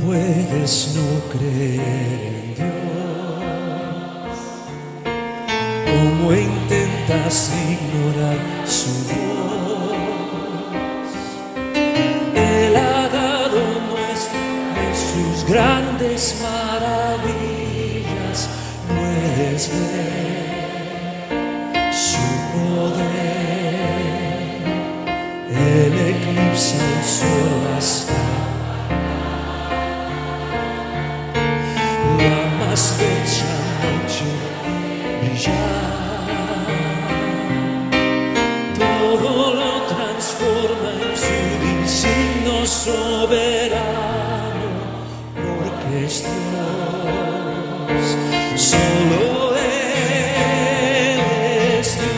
puedes no creer en Dios? ¿Cómo intentas ignorar su voz? Él ha dado muestra de sus grandes maravillas. Puedes ver su poder. Él eclipsa el sol hasta la más bella noche brillar. Todo lo transforma en su insigno soberano, porque es Dios, solo Él es Dios.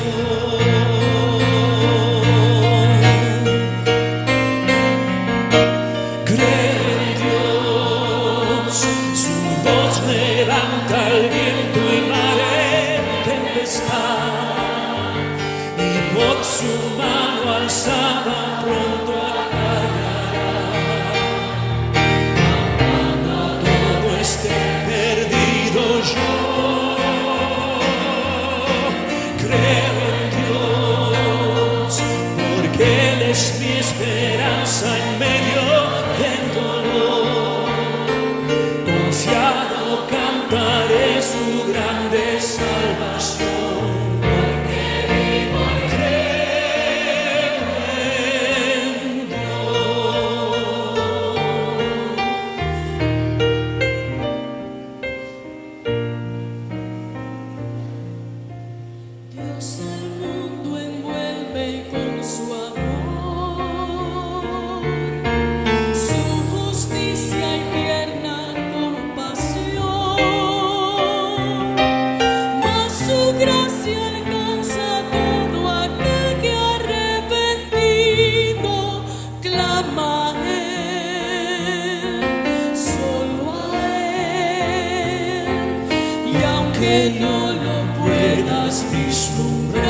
Creo en Dios, su voz levanta el viento y mare en tempestad, y por su mano alzada pronto acallará. Cuando todo esté perdido yo creo en Dios, porque Él es mi esperanza en medio del dolor. Confiado cantaré su grande salvación, porque vivo y creo en Dios al mundo envuelve con su amor, su justicia y tierna compasión, mas su gracia alcanza a todo aquel que arrepentido clama a Él, solo a Él, y aunque no lo puedas vislumbrar,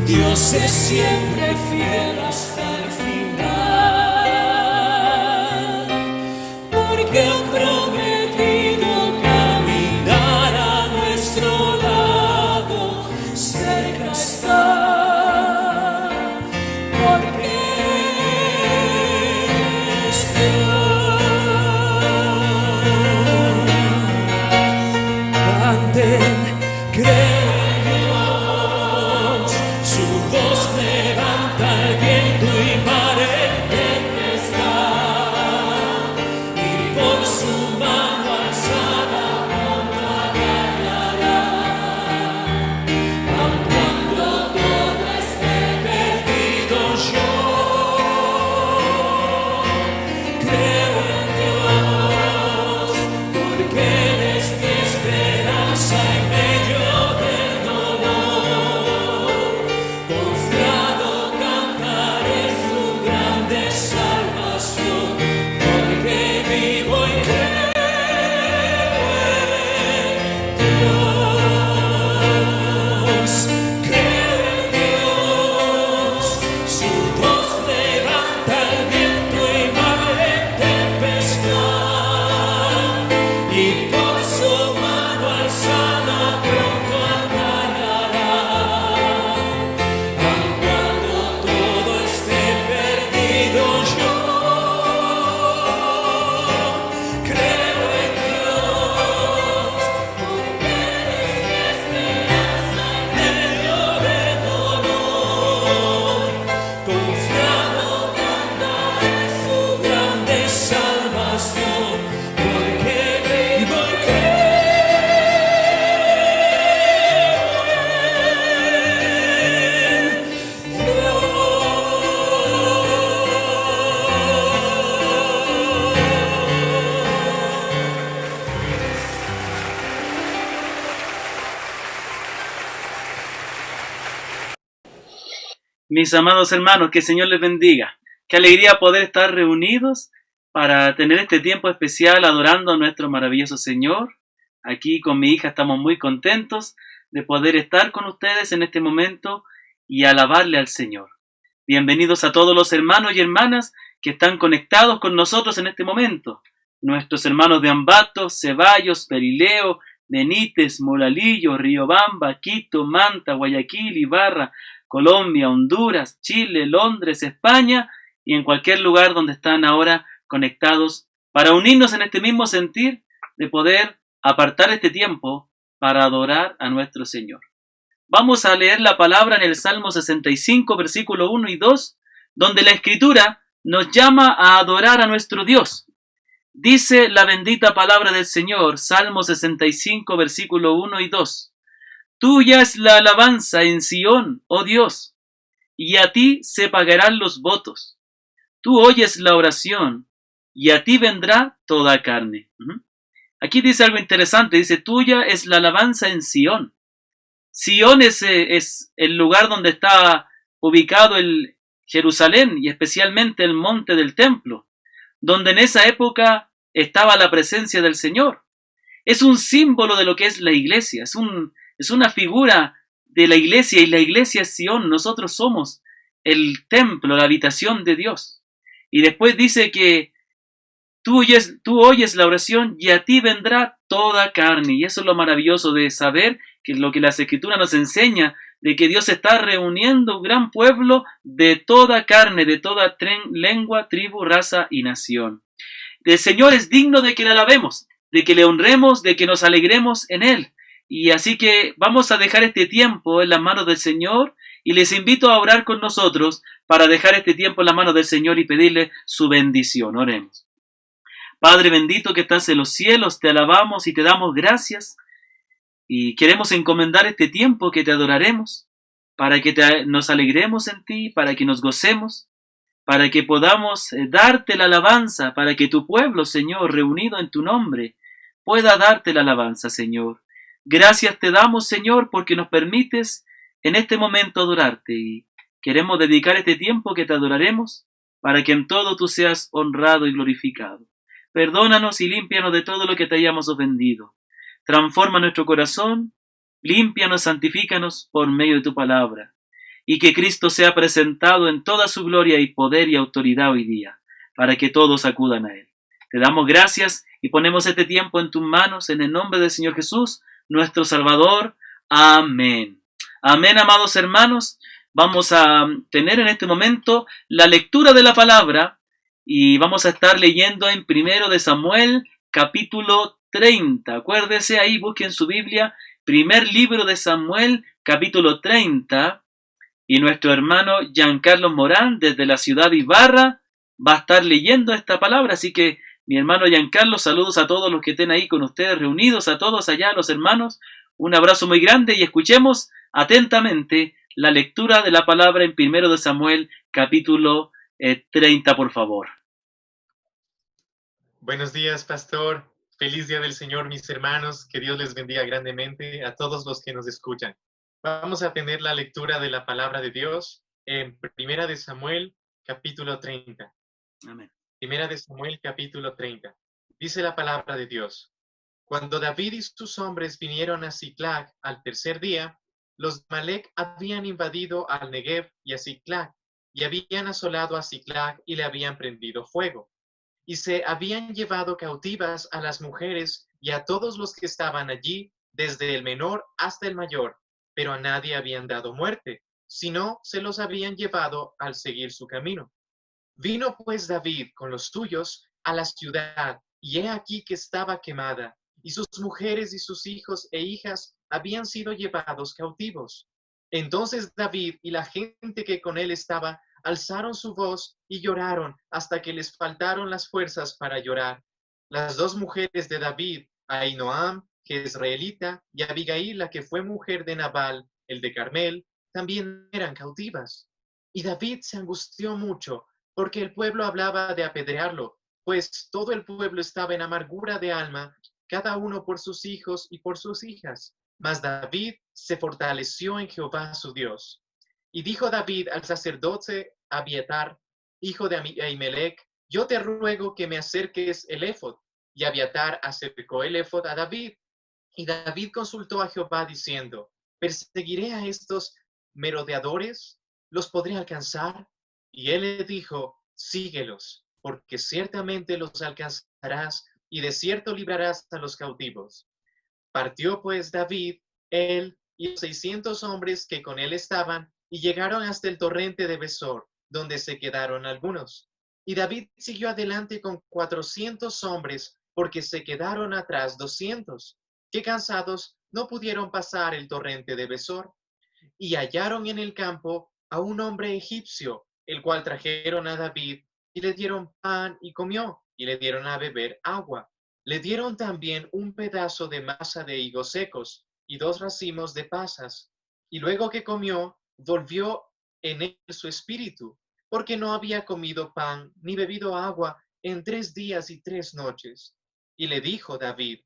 Dios es siempre fiel hasta el final, porque ha prometido caminar a nuestro lado, cerca está, porque Él es canten, creo en Dios, su voz levanta el viento y mare en tempestad, y por su mano alzada pronto acallará. Aun cuando todo esté perdido yo creo en Dios, porque Él es mi esperanza en medio del dolor. Confiado cantaré su grande salvación, porque vivo y creo en Dios. Creo en Dios, su voz levanta el viento y mare en tempestad, y por su mano alzada pronto acallará. Aun cuando todo esté perdido yo creo en Dios, porque Él es mi esperanza en medio del dolor. Confiado cantaré su grande salvación, porque vivo y creo en Mis amados hermanos, que el Señor les bendiga. Qué alegría poder estar reunidos para tener este tiempo especial adorando a nuestro maravilloso Señor. Aquí con mi hija estamos muy contentos de poder estar con ustedes en este momento y alabarle al Señor. Bienvenidos a todos los hermanos y hermanas que están conectados con nosotros en este momento. Nuestros hermanos de Ambato, Ceballos, Perileo, Benítez, Molalillo, Riobamba, Quito, Manta, Guayaquil, Ibarra, Colombia, Honduras, Chile, Londres, España y en cualquier lugar donde están ahora conectados para unirnos en este mismo sentir de poder apartar este tiempo para adorar a nuestro Señor. Vamos a leer la palabra en el Salmo 65, versículo 1 y 2, donde la Escritura nos llama a adorar a nuestro Dios. Dice la bendita palabra del Señor, Salmo 65, versículo 1 y 2. Tuya es la alabanza en Sión, oh Dios, y a ti se pagarán los votos. Tú oyes la oración, y a ti vendrá toda carne. Aquí dice algo interesante, dice, tuya es la alabanza en Sión. Sión es el lugar donde está ubicado el Jerusalén, y especialmente el monte del templo, donde en esa época estaba la presencia del Señor. Es un símbolo de lo que es la iglesia, es una figura de la iglesia, y la iglesia es Sión. Nosotros somos el templo, la habitación de Dios. Y después dice que tú oyes la oración y a ti vendrá toda carne. Y eso es lo maravilloso de saber que es lo que las Escrituras nos enseña, de que Dios está reuniendo un gran pueblo de toda carne, de toda lengua, tribu, raza y nación. El Señor es digno de que le alabemos, de que le honremos, de que nos alegremos en Él. Y así que vamos a dejar este tiempo en las manos del Señor y les invito a orar con nosotros para dejar este tiempo en las manos del Señor y pedirle su bendición. Oremos. Padre bendito que estás en los cielos, te alabamos y te damos gracias y queremos encomendar este tiempo que te adoraremos para que nos alegremos en ti, para que nos gocemos, para que podamos darte la alabanza, para que tu pueblo, Señor, reunido en tu nombre, pueda darte la alabanza, Señor. Gracias te damos, Señor, porque nos permites en este momento adorarte y queremos dedicar este tiempo que te adoraremos para que en todo tú seas honrado y glorificado. Perdónanos y límpianos de todo lo que te hayamos ofendido. Transforma nuestro corazón, límpianos, santifícanos por medio de tu palabra, y que Cristo sea presentado en toda su gloria y poder y autoridad hoy día, para que todos acudan a Él. Te damos gracias y ponemos este tiempo en tus manos, en el nombre del Señor Jesús, nuestro Salvador. Amén. Amén, amados hermanos. Vamos a tener en este momento la lectura de la palabra y vamos a estar leyendo en 1 de Samuel, capítulo 30. Acuérdese ahí, busquen su Biblia, primer libro de Samuel, capítulo 30. Y nuestro hermano Giancarlo Morán, desde la ciudad de Ibarra, va a estar leyendo esta palabra. Así que, mi hermano Giancarlo, saludos a todos los que estén ahí con ustedes reunidos, a todos allá, los hermanos. Un abrazo muy grande y escuchemos atentamente la lectura de la palabra en 1 de Samuel, capítulo 30, por favor. Buenos días, pastor. Feliz día del Señor, mis hermanos. Que Dios les bendiga grandemente a todos los que nos escuchan. Vamos a tener la lectura de la palabra de Dios en 1 de Samuel, capítulo 30. Amén. 1 de Samuel, capítulo 30. Dice la palabra de Dios. Cuando David y sus hombres vinieron a Siclag al tercer día, los de Amalec habían invadido al Negev y a Siclag, y habían asolado a Siclag y le habían prendido fuego. Y se habían llevado cautivas a las mujeres y a todos los que estaban allí, desde el menor hasta el mayor, pero a nadie habían dado muerte, sino se los habían llevado al seguir su camino. Vino pues David con los suyos a la ciudad, y he aquí que estaba quemada, y sus mujeres y sus hijos e hijas habían sido llevados cautivos. Entonces David y la gente que con él estaba alzaron su voz y lloraron hasta que les faltaron las fuerzas para llorar. Las dos mujeres de David, Ahinoam, que es israelita, y Abigail, la que fue mujer de Nabal, el de Carmel, también eran cautivas. Y David se angustió mucho, porque el pueblo hablaba de apedrearlo, pues todo el pueblo estaba en amargura de alma, cada uno por sus hijos y por sus hijas. Mas David se fortaleció en Jehová su Dios. Y dijo David al sacerdote Abiatar, hijo de Ahimelech, yo te ruego que me acerques el éfod. Y Abiatar acercó el éfod a David. Y David consultó a Jehová diciendo, ¿perseguiré a estos merodeadores? ¿Los podré alcanzar? Y él le dijo, síguelos, porque ciertamente los alcanzarás y de cierto librarás a los cautivos. Partió pues David, él y los 600 hombres que con él estaban, y llegaron hasta el torrente de Besor, donde se quedaron algunos. Y David siguió adelante con 400 hombres, porque se quedaron atrás 200, que cansados no pudieron pasar el torrente de Besor. Y hallaron en el campo a un hombre egipcio, el cual trajeron a David, y le dieron pan y comió, y le dieron a beber agua. Le dieron también un pedazo de masa de higos secos y 2 racimos de pasas. Y luego que comió, volvió en él su espíritu, porque no había comido pan ni bebido agua en 3 días y 3 noches. Y le dijo David: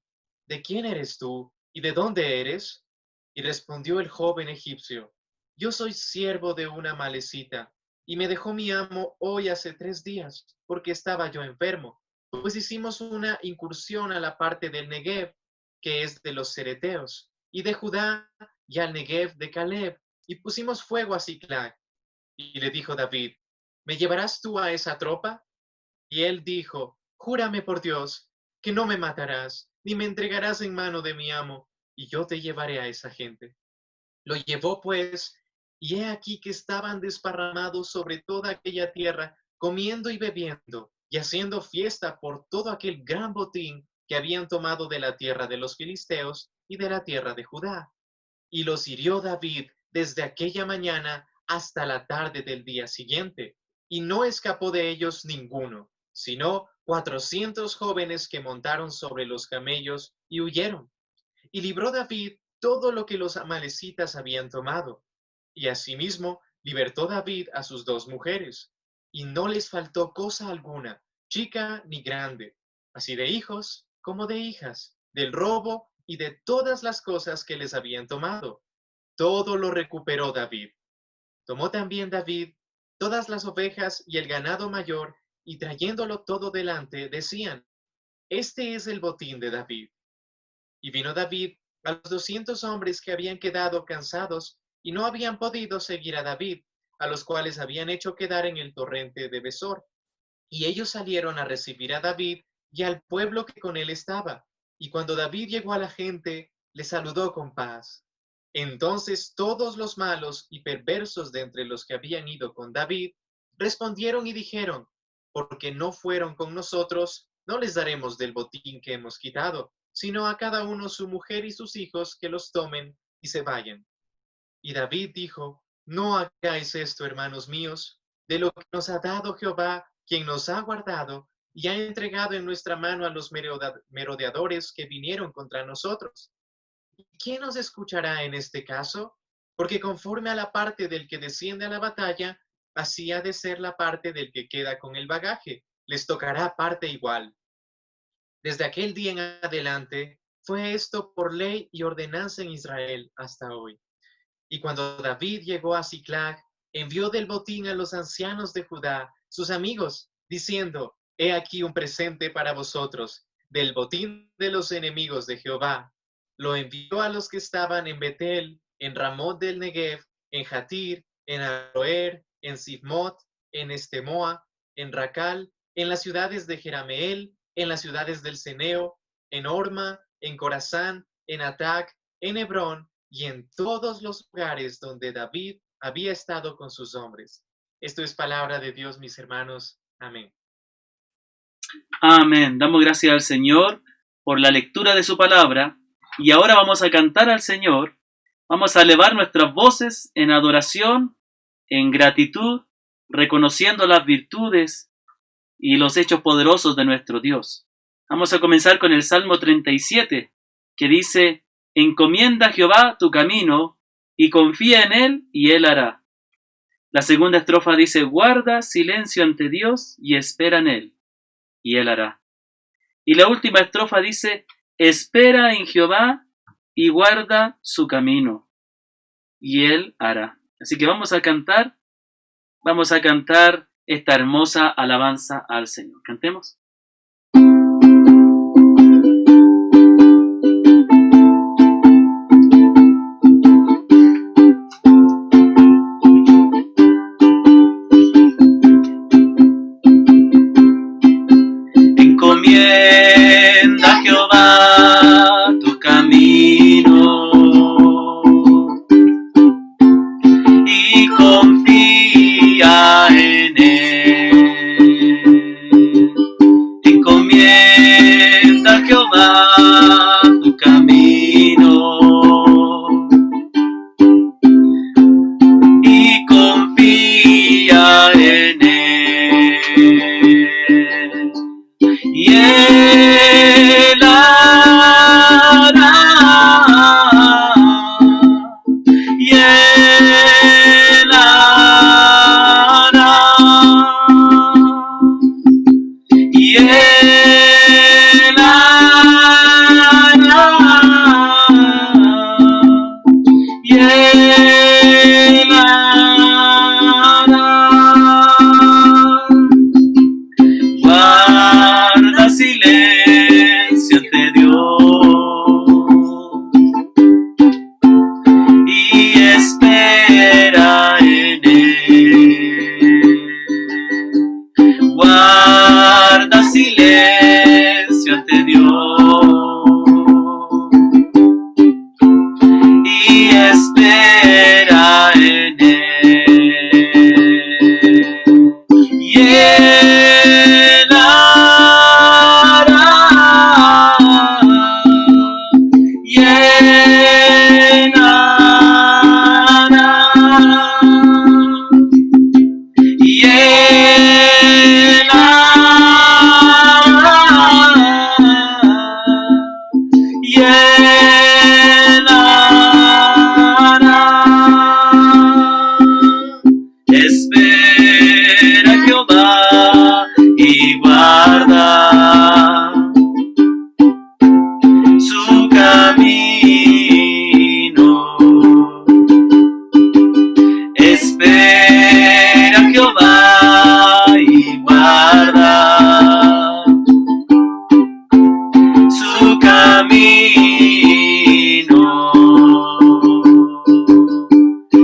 ¿De quién eres tú y de dónde eres? Y respondió el joven egipcio: Yo soy siervo de una amalecita, y me dejó mi amo hoy hace 3 días, porque estaba yo enfermo. Pues hicimos una incursión a la parte del Negev, que es de los cereteos, y de Judá, y al Negev de Caleb, y pusimos fuego a Siclag. Y le dijo David: ¿Me llevarás tú a esa tropa? Y él dijo: Júrame por Dios, que no me matarás, ni me entregarás en mano de mi amo, y yo te llevaré a esa gente. Lo llevó pues, y he aquí que estaban desparramados sobre toda aquella tierra, comiendo y bebiendo, y haciendo fiesta por todo aquel gran botín que habían tomado de la tierra de los filisteos y de la tierra de Judá. Y los hirió David desde aquella mañana hasta la tarde del día siguiente, y no escapó de ellos ninguno, sino 400 jóvenes que montaron sobre los camellos y huyeron. Y libró David todo lo que los amalecitas habían tomado. Y asimismo libertó David a sus 2 mujeres, y no les faltó cosa alguna, chica ni grande, así de hijos como de hijas, del robo y de todas las cosas que les habían tomado. Todo lo recuperó David. Tomó también David todas las ovejas y el ganado mayor, y trayéndolo todo delante, decían: Este es el botín de David. Y vino David a los 200 hombres que habían quedado cansados y no habían podido seguir a David, a los cuales habían hecho quedar en el torrente de Besor. Y ellos salieron a recibir a David y al pueblo que con él estaba. Y cuando David llegó a la gente, le saludó con paz. Entonces todos los malos y perversos de entre los que habían ido con David respondieron y dijeron: Porque no fueron con nosotros, no les daremos del botín que hemos quitado, sino a cada uno su mujer y sus hijos, que los tomen y se vayan. Y David dijo: No hagáis esto, hermanos míos, de lo que nos ha dado Jehová, quien nos ha guardado y ha entregado en nuestra mano a los merodeadores que vinieron contra nosotros. ¿Y quién nos escuchará en este caso? Porque conforme a la parte del que desciende a la batalla, así ha de ser la parte del que queda con el bagaje, les tocará parte igual. Desde aquel día en adelante fue esto por ley y ordenanza en Israel hasta hoy. Y cuando David llegó a Siclag, envió del botín a los ancianos de Judá, sus amigos, diciendo: He aquí un presente para vosotros, del botín de los enemigos de Jehová. Lo envió a los que estaban en Betel, en Ramot del Negev, en Jatir, en Aroer, en Sifmot, en Estemoa, en Racal, en las ciudades de Jerameel, en las ciudades del Ceneo, en Orma, en Corazán, en Atac, en Hebrón, y en todos los lugares donde David había estado con sus hombres. Esto es palabra de Dios, mis hermanos. Amén. Amén. Damos gracias al Señor por la lectura de su palabra. Y ahora vamos a cantar al Señor. Vamos a elevar nuestras voces en adoración, en gratitud, reconociendo las virtudes y los hechos poderosos de nuestro Dios. Vamos a comenzar con el Salmo 37, que dice: Encomienda a Jehová tu camino y confía en él y él hará. La segunda estrofa dice: Guarda silencio ante Dios y espera en él y él hará. Y la última estrofa dice: Espera en Jehová y guarda su camino y él hará. Así que vamos a cantar esta hermosa alabanza al Señor. Cantemos. encomienda a Jehová tu camino y confía en él. Encomienda a Jehová tu camino y confía en él. Y él hará, y él hará, y él hará, y él hará. Guarda silencio ante Dios y espera en él. Guarda silencio ante Dios y espera en él. Y él hará, y él hará, y él hará, y él hará. Espera a Jehová y guarda su camino. Espera a Jehová y guarda su camino.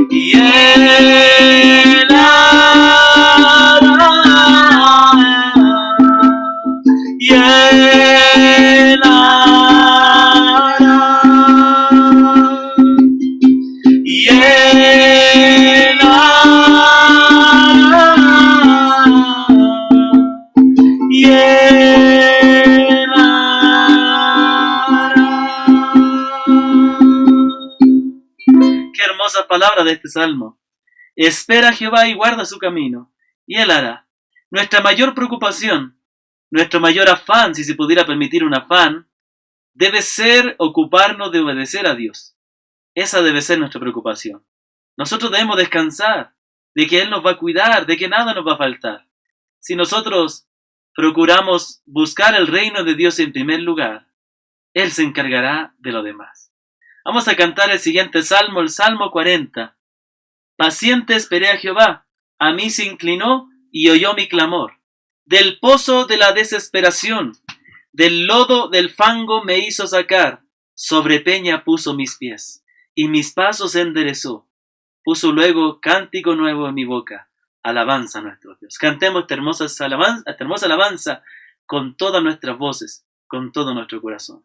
Y él hará, y él hará, y él hará, y él hará. Qué hermosa palabra de este salmo. Espera a Jehová y guarda su camino, y él hará. Nuestra mayor preocupación, nuestro mayor afán, si se pudiera permitir un afán, debe ser ocuparnos de obedecer a Dios. Esa debe ser nuestra preocupación. Nosotros debemos descansar de que Él nos va a cuidar, de que nada nos va a faltar. Si nosotros procuramos buscar el reino de Dios en primer lugar, Él se encargará de lo demás. Vamos a cantar el siguiente salmo, el Salmo 40. Paciente esperé a Jehová, a mí se inclinó y oyó mi clamor. Del pozo de la desesperación, del lodo del fango me hizo sacar, sobre peña puso mis pies, y mis pasos enderezó. Puso luego cántico nuevo en mi boca, alabanza a nuestro Dios. Cantemos esta hermosa alabanza con todas nuestras voces, con todo nuestro corazón.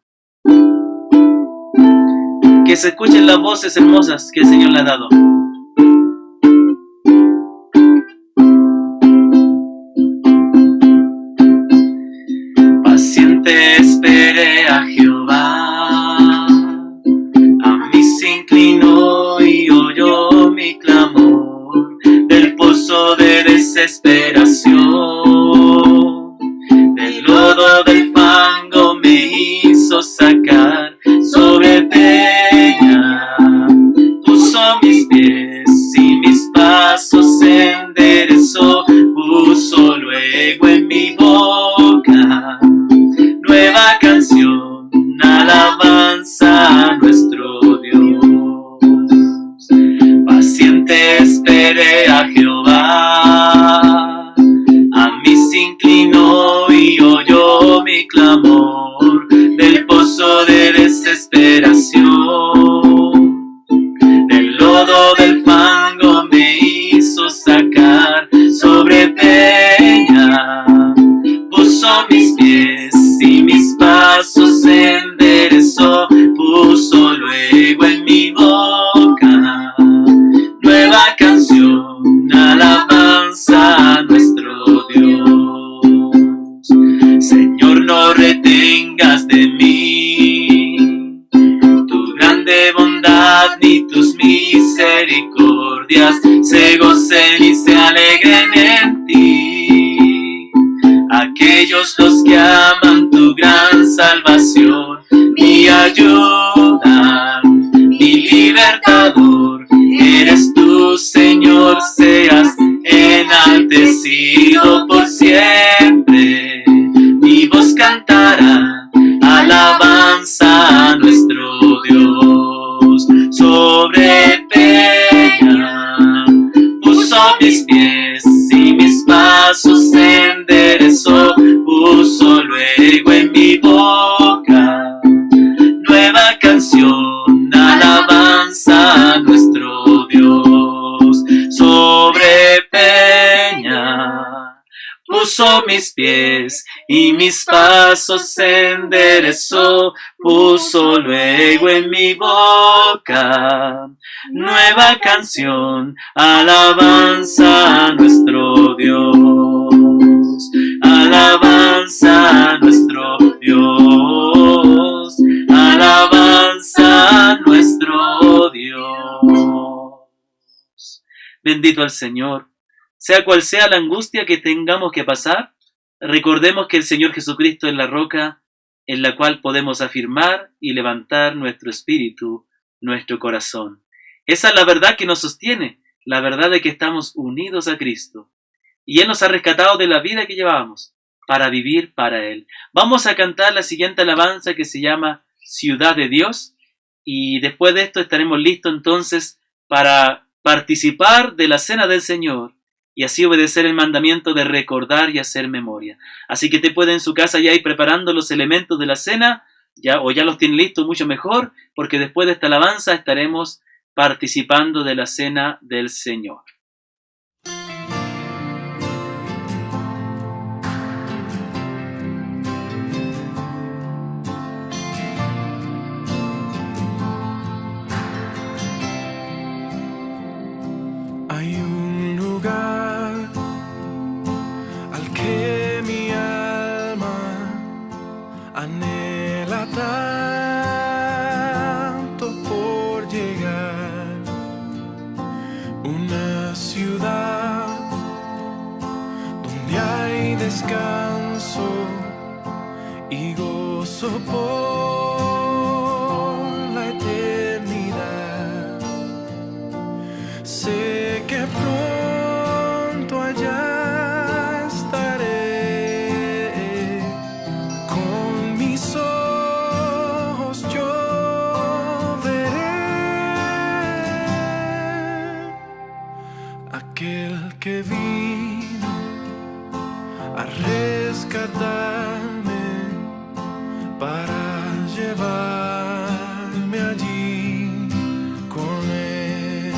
Que se escuchen las voces hermosas que el Señor le ha dado. Paciente esperé a Jehová, a mí se inclinó y oyó mi clamor, del pozo de desesperación, del lodo del fango me hizo sacar, sobre peña puso mis pies y mis pasos enderezó, puso luego en mi boca nueva canción, alabanza a nuestro Dios. Paciente esperé a Jehová, a mí se inclinó y oyó mi clamor, del pozo de desesperación, del lodo del fango me hizo sacar, sobre peña puso mis pies alegren en ti. Aquellos los que aman tu gran salvación, mi ayuda, mi libertador, eres tú, Señor, seas enaltecido por siempre. Mi voz cantará alabanza a nuestro Dios. Sobre peña puso mis pies y mis pasos enderezó, puso luego en mi boca nueva canción, alabanza a nuestro Dios. Sobre peña puso mis pies y mis pasos enderezó, puso luego en mi boca nueva canción, alabanza a nuestro Dios, alabanza a nuestro Dios, alabanza a nuestro Dios. Bendito el Señor. Sea cual sea la angustia que tengamos que pasar, recordemos que el Señor Jesucristo es la roca en la cual podemos afirmar y levantar nuestro espíritu, nuestro corazón. Esa es la verdad que nos sostiene, la verdad de que estamos unidos a Cristo. Y Él nos ha rescatado de la vida que llevábamos para vivir para Él. Vamos a cantar la siguiente alabanza que se llama Ciudad de Dios, y después de esto estaremos listos entonces para participar de la cena del Señor y así obedecer el mandamiento de recordar y hacer memoria. Así que te puede en su casa ya ir preparando los elementos de la cena, ya los tiene listos, mucho mejor, porque después de esta alabanza estaremos participando de la cena del Señor. Hay un lugar al que mi alma anhela tanto por llegar, una ciudad donde hay descanso y gozo por la eternidad. Sé que pronto allá estaré, con mis ojos yo veré aquel que vino a rescatarme para llevarme allí con él.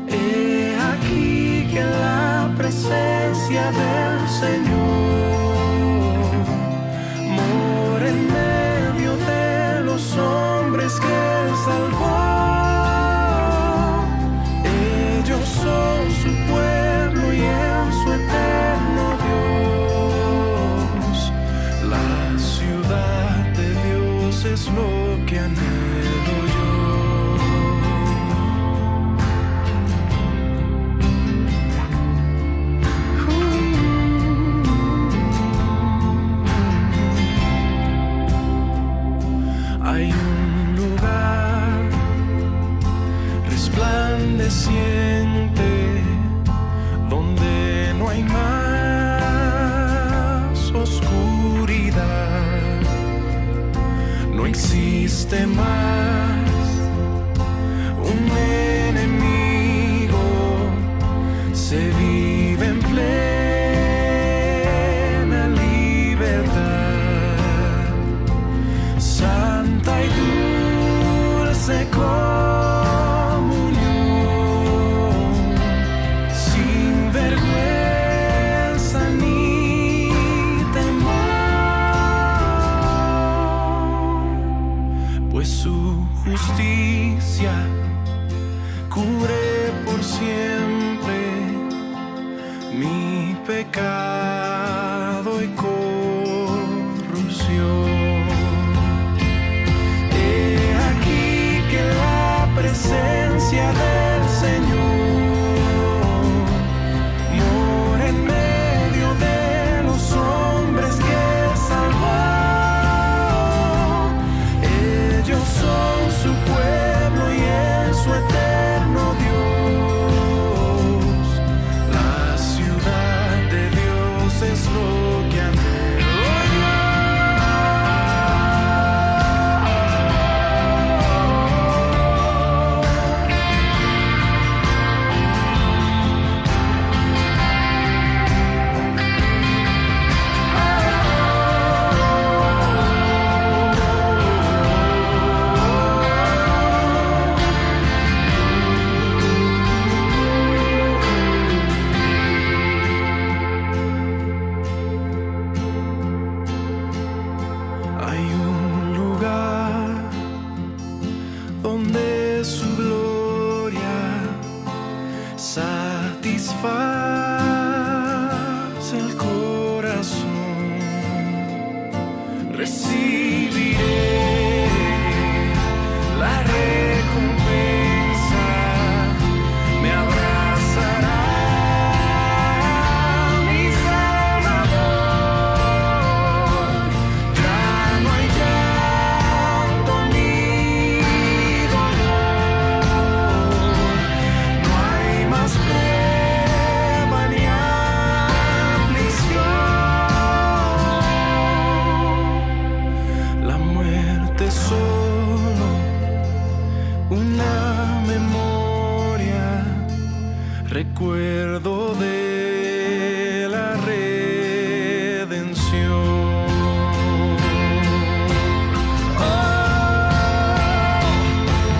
He aquí que la presencia del Señor mora en medio de los hombres que Él salvó. Ellos son su pueblo y en su eterno Dios. La ciudad de Dios es lo que anhelo yo. Hay un lugar resplandeciente donde no hay más oscuridad, no existe más un enemigo, se vive en plena libertad, santa y dulce comunión, sin vergüenza ni temor, pues su justicia cubre por siempre mi pecado y corrupción. He aquí que la presencia del Señor satisface el corazón, recibiré la recompensa, me abrazará mi Salvador. Ya no hay llanto ni dolor, no hay más prueba ni aflicción. La muerte es solo una memoria, recuerdo de la redención.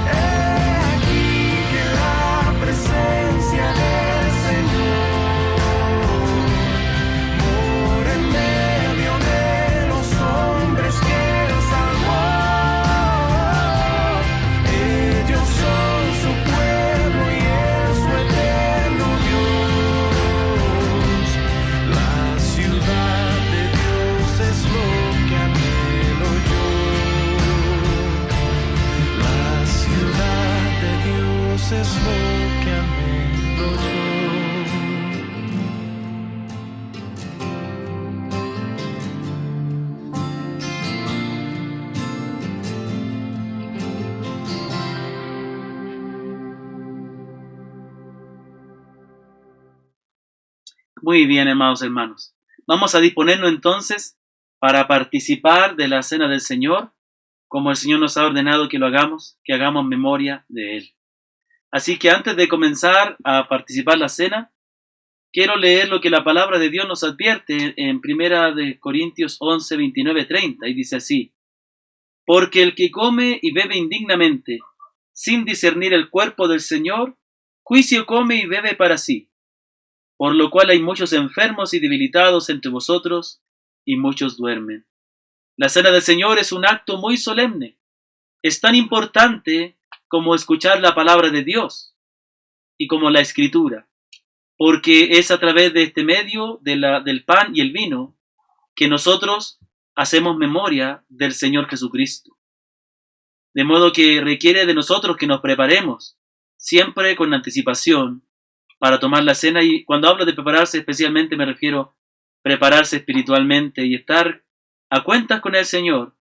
He aquí que la presencia del Señor mora en medio de los hombres que Él salvó. Ellos son su pueblo y es su eterno Dios. La ciudad de Dios es lo que anhelo yo. La ciudad de Dios es lo que anhelo yo. Muy bien, amados hermanos. Vamos a disponernos entonces para participar de la cena del Señor, como el Señor nos ha ordenado que lo hagamos, que hagamos memoria de Él. Así que antes de comenzar a participar la cena, quiero leer lo que la palabra de Dios nos advierte en 1 Corintios 11, 29, 30, y dice así: porque el que come y bebe indignamente, sin discernir el cuerpo del Señor, juicio come y bebe para sí. Por lo cual hay muchos enfermos y debilitados entre vosotros, y muchos duermen. La cena del Señor es un acto muy solemne. Es tan importante como escuchar la palabra de Dios y como la Escritura, porque es a través de este medio del pan y el vino que nosotros hacemos memoria del Señor Jesucristo. De modo que requiere de nosotros que nos preparemos, siempre con anticipación, para tomar la cena. Y cuando hablo de prepararse, especialmente me refiero a prepararse espiritualmente y estar a cuentas con el Señor,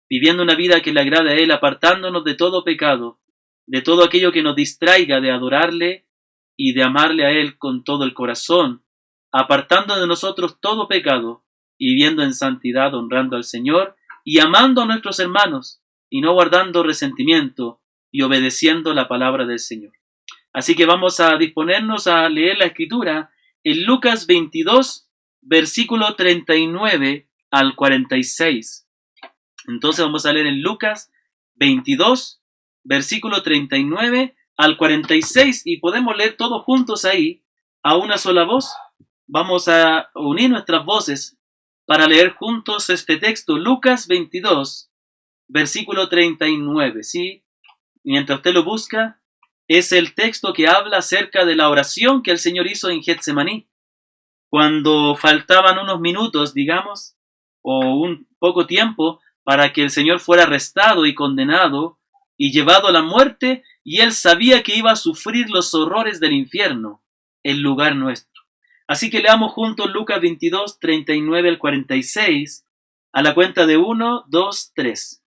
viviendo una vida que le agrade a Él, apartándonos de todo pecado, de todo aquello que nos distraiga de adorarle y de amarle a Él con todo el corazón, apartando de nosotros todo pecado y viviendo en santidad, honrando al Señor y amando a nuestros hermanos y no guardando resentimiento y obedeciendo la palabra del Señor. Así que vamos a disponernos a leer la Escritura en Lucas 22, versículo 39 al 46. Entonces vamos a leer en Lucas 22, versículo 39 al 46, y podemos leer todos juntos ahí, a una sola voz. Vamos a unir nuestras voces para leer juntos este texto, Lucas 22, versículo 39, ¿sí? Mientras usted lo busca, es el texto que habla acerca de la oración que el Señor hizo en Getsemaní, cuando faltaban unos minutos, digamos, o un poco tiempo, para que el Señor fuera arrestado y condenado y llevado a la muerte, y Él sabía que iba a sufrir los horrores del infierno en lugar nuestro. Así que leamos juntos Lucas 22, 39 al 46, a la cuenta de 1, 2, 3.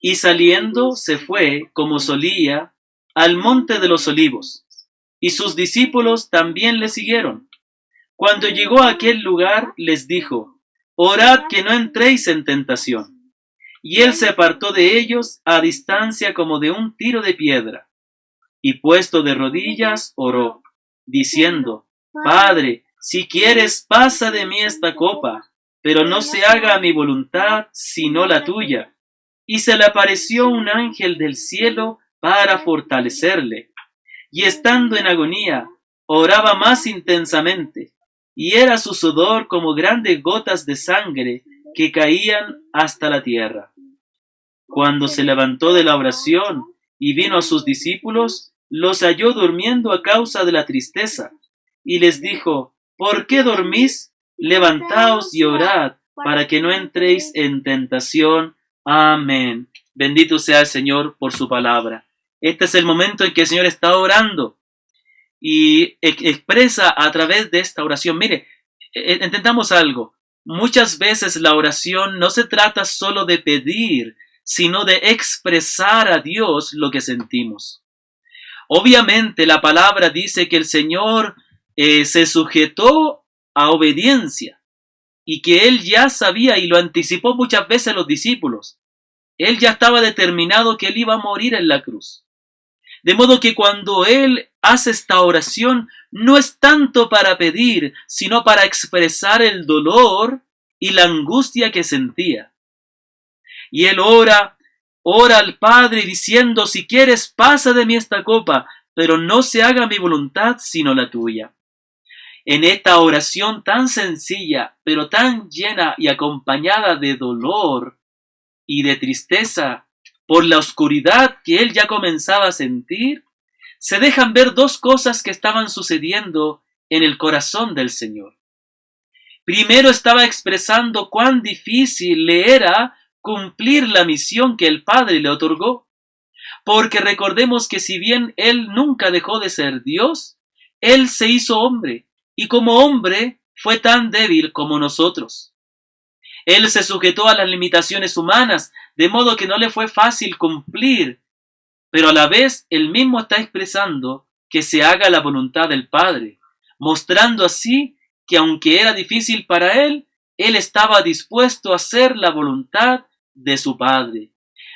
Y saliendo se fue, como solía, al monte de los olivos, y sus discípulos también le siguieron. Cuando llegó a aquel lugar, les dijo: orad que no entréis en tentación. Y él se apartó de ellos a distancia como de un tiro de piedra, y puesto de rodillas oró, diciendo: Padre, si quieres, pasa de mí esta copa, pero no se haga mi voluntad, sino la tuya. Y se le apareció un ángel del cielo para fortalecerle, y estando en agonía, oraba más intensamente, y era su sudor como grandes gotas de sangre que caían hasta la tierra. Cuando se levantó de la oración y vino a sus discípulos, los halló durmiendo a causa de la tristeza, y les dijo: ¿por qué dormís? Levantaos y orad, para que no entréis en tentación. Amén. Bendito sea el Señor por su palabra. Este es el momento en que el Señor está orando y expresa a través de esta oración. Mire, entendamos algo. Muchas veces la oración no se trata solo de pedir, sino de expresar a Dios lo que sentimos. Obviamente la palabra dice que el Señor se sujetó a obediencia y que Él ya sabía y lo anticipó muchas veces a los discípulos. Él ya estaba determinado que Él iba a morir en la cruz. De modo que cuando Él hace esta oración, no es tanto para pedir, sino para expresar el dolor y la angustia que sentía. Y Él ora al Padre diciendo: si quieres, pasa de mí esta copa, pero no se haga mi voluntad sino la tuya. En esta oración tan sencilla, pero tan llena y acompañada de dolor y de tristeza por la oscuridad que él ya comenzaba a sentir, se dejan ver dos cosas que estaban sucediendo en el corazón del Señor. Primero, estaba expresando cuán difícil le era cumplir la misión que el Padre le otorgó, porque recordemos que si bien él nunca dejó de ser Dios, él se hizo hombre, y como hombre fue tan débil como nosotros. Él se sujetó a las limitaciones humanas, de modo que no le fue fácil cumplir, pero a la vez él mismo está expresando que se haga la voluntad del Padre, mostrando así que aunque era difícil para él estaba dispuesto a hacer la voluntad de su Padre,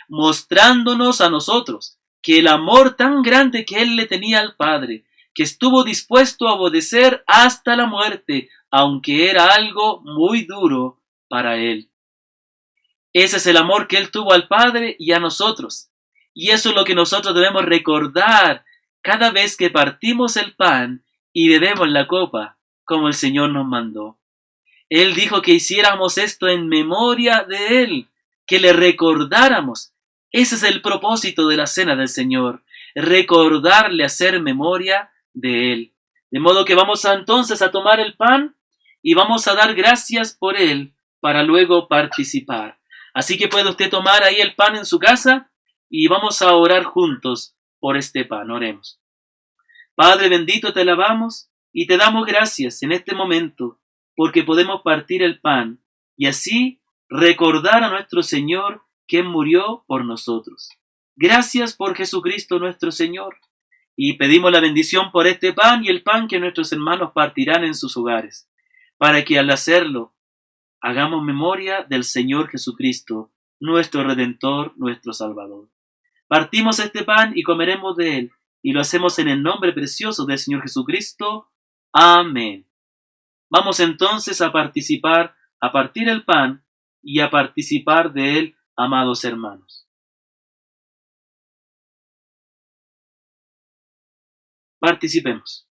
mostrándonos a nosotros que el amor tan grande que él le tenía al Padre, que estuvo dispuesto a obedecer hasta la muerte, aunque era algo muy duro para él. Ese es el amor que él tuvo al Padre y a nosotros. Y eso es lo que nosotros debemos recordar cada vez que partimos el pan y bebemos la copa, como el Señor nos mandó. Él dijo que hiciéramos esto en memoria de Él, que le recordáramos. Ese es el propósito de la cena del Señor, recordarle, hacer memoria de Él. De modo que vamos entonces a tomar el pan y vamos a dar gracias por Él para luego participar. Así que puede usted tomar ahí el pan en su casa y vamos a orar juntos por este pan. Oremos. Padre bendito, te alabamos y te damos gracias en este momento porque podemos partir el pan y así recordar a nuestro Señor que murió por nosotros. Gracias por Jesucristo nuestro Señor, y pedimos la bendición por este pan y el pan que nuestros hermanos partirán en sus hogares, para que al hacerlo hagamos memoria del Señor Jesucristo, nuestro Redentor, nuestro Salvador. Partimos este pan y comeremos de él, y lo hacemos en el nombre precioso del Señor Jesucristo. Amén. Vamos entonces a participar, a partir el pan y a participar de él, amados hermanos. Participemos.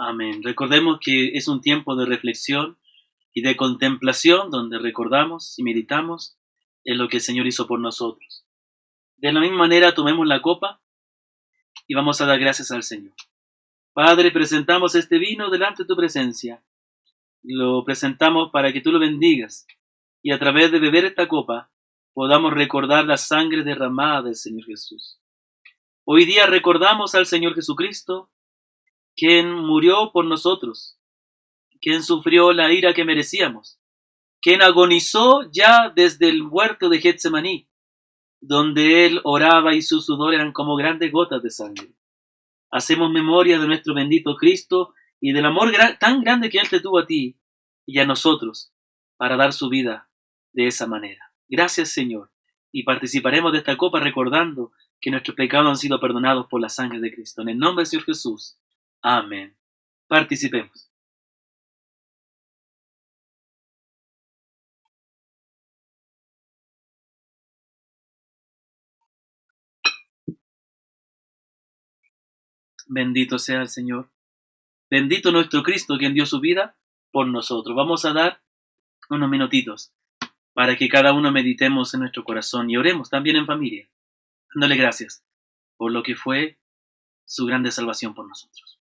Amén. Recordemos que es un tiempo de reflexión y de contemplación donde recordamos y meditamos en lo que el Señor hizo por nosotros. De la misma manera, tomemos la copa y vamos a dar gracias al Señor. Padre, presentamos este vino delante de tu presencia. Lo presentamos para que tú lo bendigas y a través de beber esta copa podamos recordar la sangre derramada del Señor Jesús. Hoy día recordamos al Señor Jesucristo, quien murió por nosotros, quien sufrió la ira que merecíamos, quien agonizó ya desde el huerto de Getsemaní, donde él oraba y su sudor eran como grandes gotas de sangre. Hacemos memoria de nuestro bendito Cristo y del amor tan grande que él te tuvo a ti y a nosotros para dar su vida de esa manera. Gracias, Señor, y participaremos de esta copa recordando que nuestros pecados han sido perdonados por la sangre de Cristo. En el nombre del Señor Jesús. Amén. Participemos. Bendito sea el Señor. Bendito nuestro Cristo, quien dio su vida por nosotros. Vamos a dar unos minutitos para que cada uno meditemos en nuestro corazón y oremos también en familia, dándole gracias por lo que fue su grande salvación por nosotros.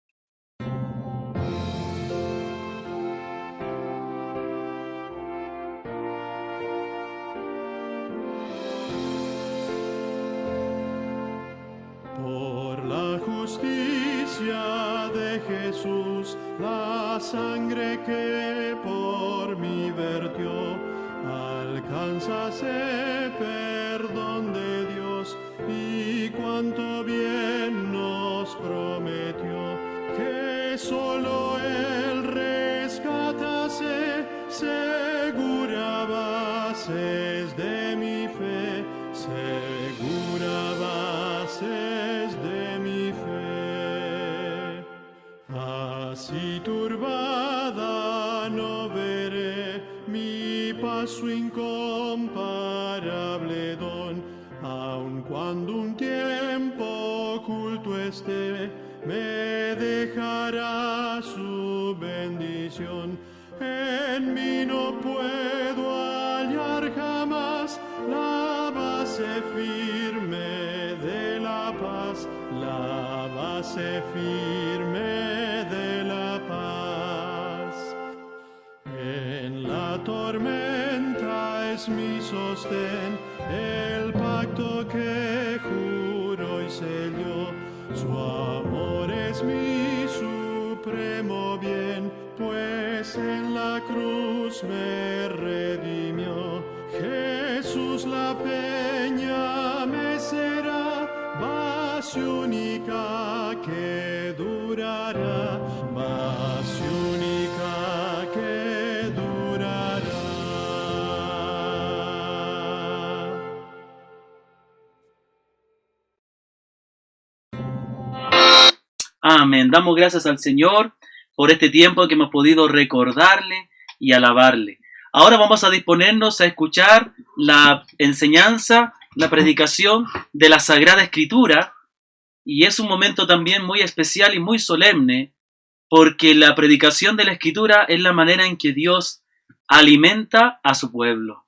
Por la justicia de Jesús, la sangre que por mí vertió, alcanza ese perdón de Dios y cuánto bien nos prometió, que solo Él rescatase, segura bases de mi fe, segura bases de mi fe. Así turbada no veré mi paso incomparable don, aun cuando un tiempo oculto esté, me dejará su bendición. En mí no puedo hallar jamás la base firme de la paz, la base firme de la paz. En la tormenta es mi sostén, el pacto que juró y selló, su amor es mi supremo bien, pues en la cruz me redimió. Jesús la peña me será, base única que durará, base única que durará. Amén. Damos gracias al Señor por este tiempo que hemos podido recordarle y alabarle. Ahora vamos a disponernos a escuchar la enseñanza, la predicación de la Sagrada Escritura, y es un momento también muy especial y muy solemne, porque la predicación de la Escritura es la manera en que Dios alimenta a su pueblo.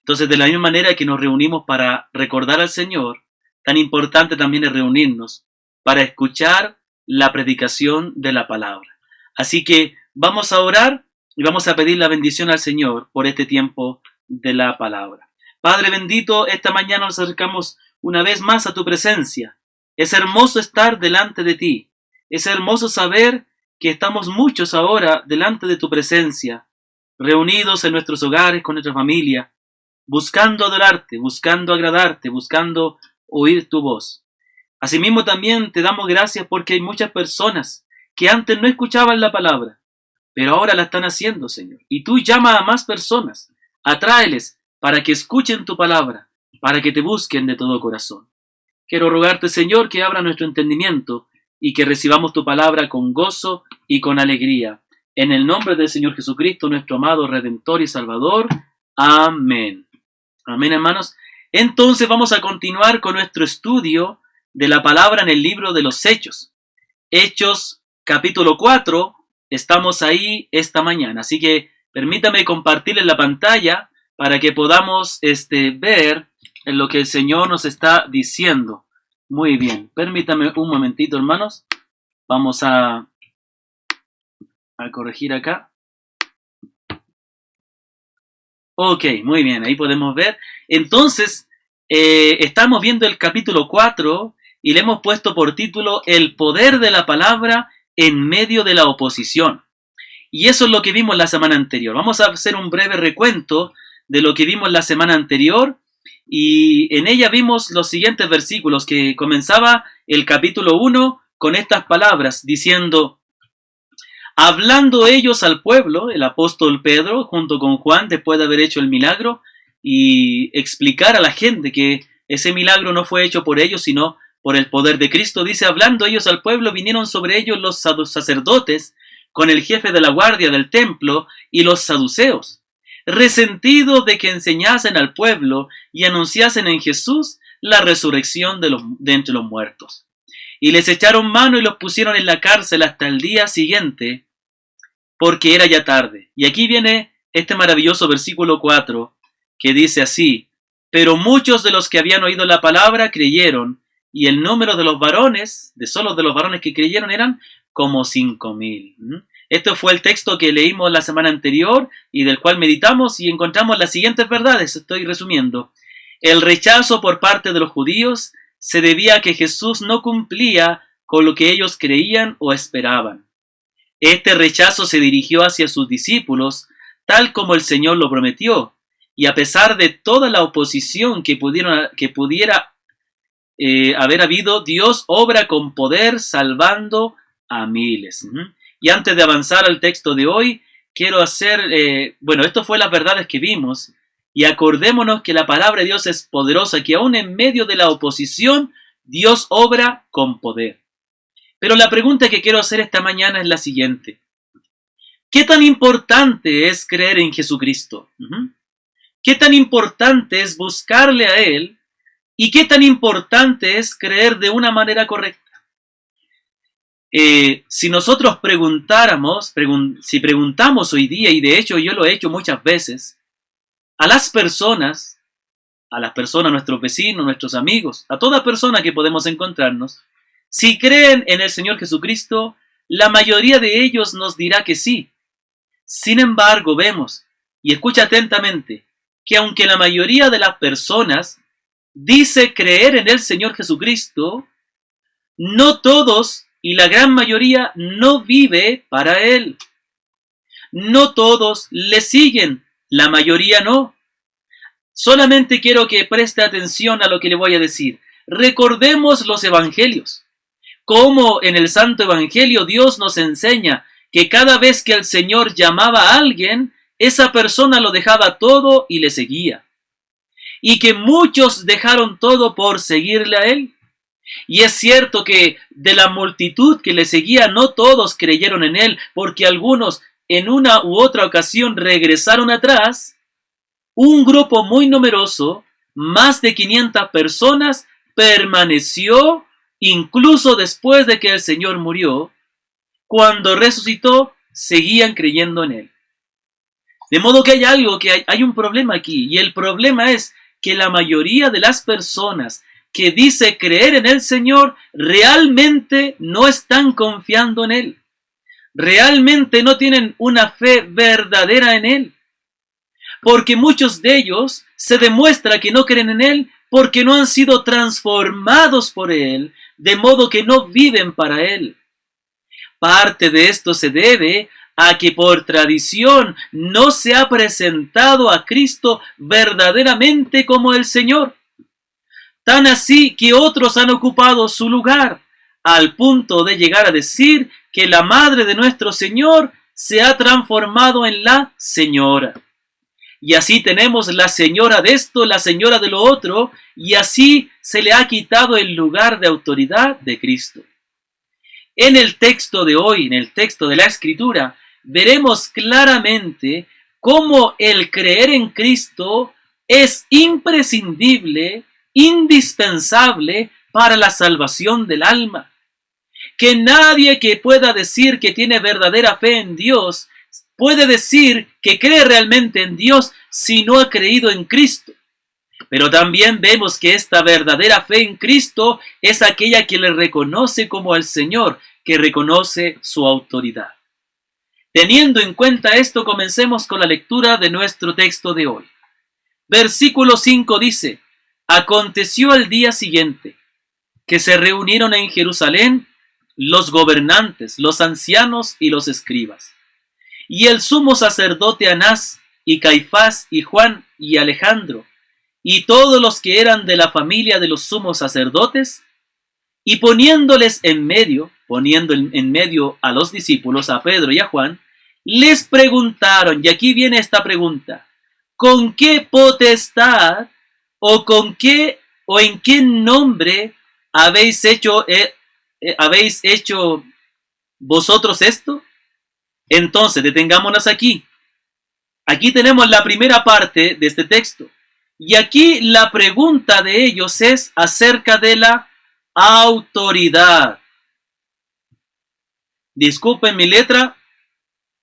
Entonces, de la misma manera que nos reunimos para recordar al Señor, tan importante también es reunirnos para escuchar la predicación de la palabra. Así que vamos a orar y vamos a pedir la bendición al Señor por este tiempo de la palabra. Padre bendito, esta mañana nos acercamos una vez más a tu presencia. Es hermoso estar delante de ti. Es hermoso saber que estamos muchos ahora delante de tu presencia, reunidos en nuestros hogares con nuestra familia, buscando adorarte, buscando agradarte, buscando oír tu voz. Asimismo también te damos gracias porque hay muchas personas que antes no escuchaban la palabra, pero ahora la están haciendo, Señor. Y tú llamas a más personas, atráeles para que escuchen tu palabra, para que te busquen de todo corazón. Quiero rogarte, Señor, que abra nuestro entendimiento y que recibamos tu palabra con gozo y con alegría. En el nombre del Señor Jesucristo, nuestro amado Redentor y Salvador. Amén. Amén, hermanos. Entonces vamos a continuar con nuestro estudio de la palabra en el libro de los Hechos. Hechos capítulo 4, estamos ahí esta mañana. Así que permítame compartirles la pantalla para que podamos ver en lo que el Señor nos está diciendo. Muy bien, permítame un momentito, hermanos. Vamos a corregir acá. Ok, muy bien, ahí podemos ver. Entonces, estamos viendo el capítulo 4 y le hemos puesto por título El poder de la palabra en medio de la oposición. Y eso es lo que vimos la semana anterior. Vamos a hacer un breve recuento de lo que vimos la semana anterior. Y en ella vimos los siguientes versículos, que comenzaba el capítulo 1 con estas palabras, diciendo: hablando ellos al pueblo, el apóstol Pedro, junto con Juan, después de haber hecho el milagro, y explicar a la gente que ese milagro no fue hecho por ellos, sino por el poder de Cristo, dice: hablando ellos al pueblo, vinieron sobre ellos los sacerdotes, con el jefe de la guardia del templo, y los saduceos, resentidos de que enseñasen al pueblo y anunciasen en Jesús la resurrección de entre los muertos. y les echaron mano y los pusieron en la cárcel hasta el día siguiente, porque era ya tarde. Y aquí viene este maravilloso versículo 4, que dice así: pero muchos de los que habían oído la palabra creyeron, y el número de los varones, solo de los varones que creyeron, eran como 5,000. Este fue el texto que leímos la semana anterior y del cual meditamos y encontramos las siguientes verdades. Estoy resumiendo. El rechazo por parte de los judíos se debía a que Jesús no cumplía con lo que ellos creían o esperaban. Este rechazo se dirigió hacia sus discípulos, tal como el Señor lo prometió, y a pesar de toda la oposición que pudiera haber habido, Dios obra con poder salvando a miles. Y antes de avanzar al texto de hoy, quiero hacer, esto fue las verdades que vimos, y acordémonos que la palabra de Dios es poderosa, que aún en medio de la oposición, Dios obra con poder. Pero la pregunta que quiero hacer esta mañana es la siguiente: ¿qué tan importante es creer en Jesucristo? ¿Qué tan importante es buscarle a Él? ¿Y qué tan importante es creer de una manera correcta? Si nosotros si preguntamos hoy día, y de hecho yo lo he hecho muchas veces, a las personas, nuestros vecinos, nuestros amigos, a toda persona que podemos encontrarnos, si creen en el Señor Jesucristo, la mayoría de ellos nos dirá que sí. Sin embargo, vemos, y escucha atentamente, que aunque la mayoría de las personas dice creer en el Señor Jesucristo, no todos y la gran mayoría no vive para Él. No todos le siguen, la mayoría no. Solamente quiero que preste atención a lo que le voy a decir. Recordemos los evangelios. Cómo en el Santo Evangelio Dios nos enseña que cada vez que el Señor llamaba a alguien, esa persona lo dejaba todo y le seguía. Y que muchos dejaron todo por seguirle a Él. Y es cierto que de la multitud que le seguía, no todos creyeron en Él, porque algunos en una u otra ocasión regresaron atrás. Un grupo muy numeroso, más de 500 personas, permaneció incluso después de que el Señor murió. Cuando resucitó, seguían creyendo en Él. De modo que hay un problema aquí, y el problema es que la mayoría de las personas que dice creer en el Señor realmente no están confiando en Él. Realmente no tienen una fe verdadera en Él. Porque muchos de ellos se demuestra que no creen en Él porque no han sido transformados por Él, de modo que no viven para Él. Parte de esto se debe a que por tradición no se ha presentado a Cristo verdaderamente como el Señor. Tan así que otros han ocupado su lugar, al punto de llegar a decir que la madre de nuestro Señor se ha transformado en la señora. Y así tenemos la señora de esto, la señora de lo otro, y así se le ha quitado el lugar de autoridad de Cristo. En el texto de hoy, en el texto de la Escritura, veremos claramente cómo el creer en Cristo es imprescindible, indispensable para la salvación del alma. Que nadie que pueda decir que tiene verdadera fe en Dios puede decir que cree realmente en Dios si no ha creído en Cristo. Pero también vemos que esta verdadera fe en Cristo es aquella que le reconoce como el Señor, que reconoce su autoridad. Teniendo en cuenta esto, comencemos con la lectura de nuestro texto de hoy. Versículo 5 dice: aconteció al día siguiente que se reunieron en Jerusalén los gobernantes, los ancianos y los escribas, y el sumo sacerdote Anás, y Caifás, y Juan, y Alejandro, y todos los que eran de la familia de los sumos sacerdotes, y poniendo en medio a los discípulos, a Pedro y a Juan, les preguntaron, y aquí viene esta pregunta: ¿con qué potestad o en qué nombre habéis hecho vosotros esto? Entonces, detengámonos aquí. Aquí tenemos la primera parte de este texto. Y aquí la pregunta de ellos es acerca de la autoridad. Disculpen mi letra,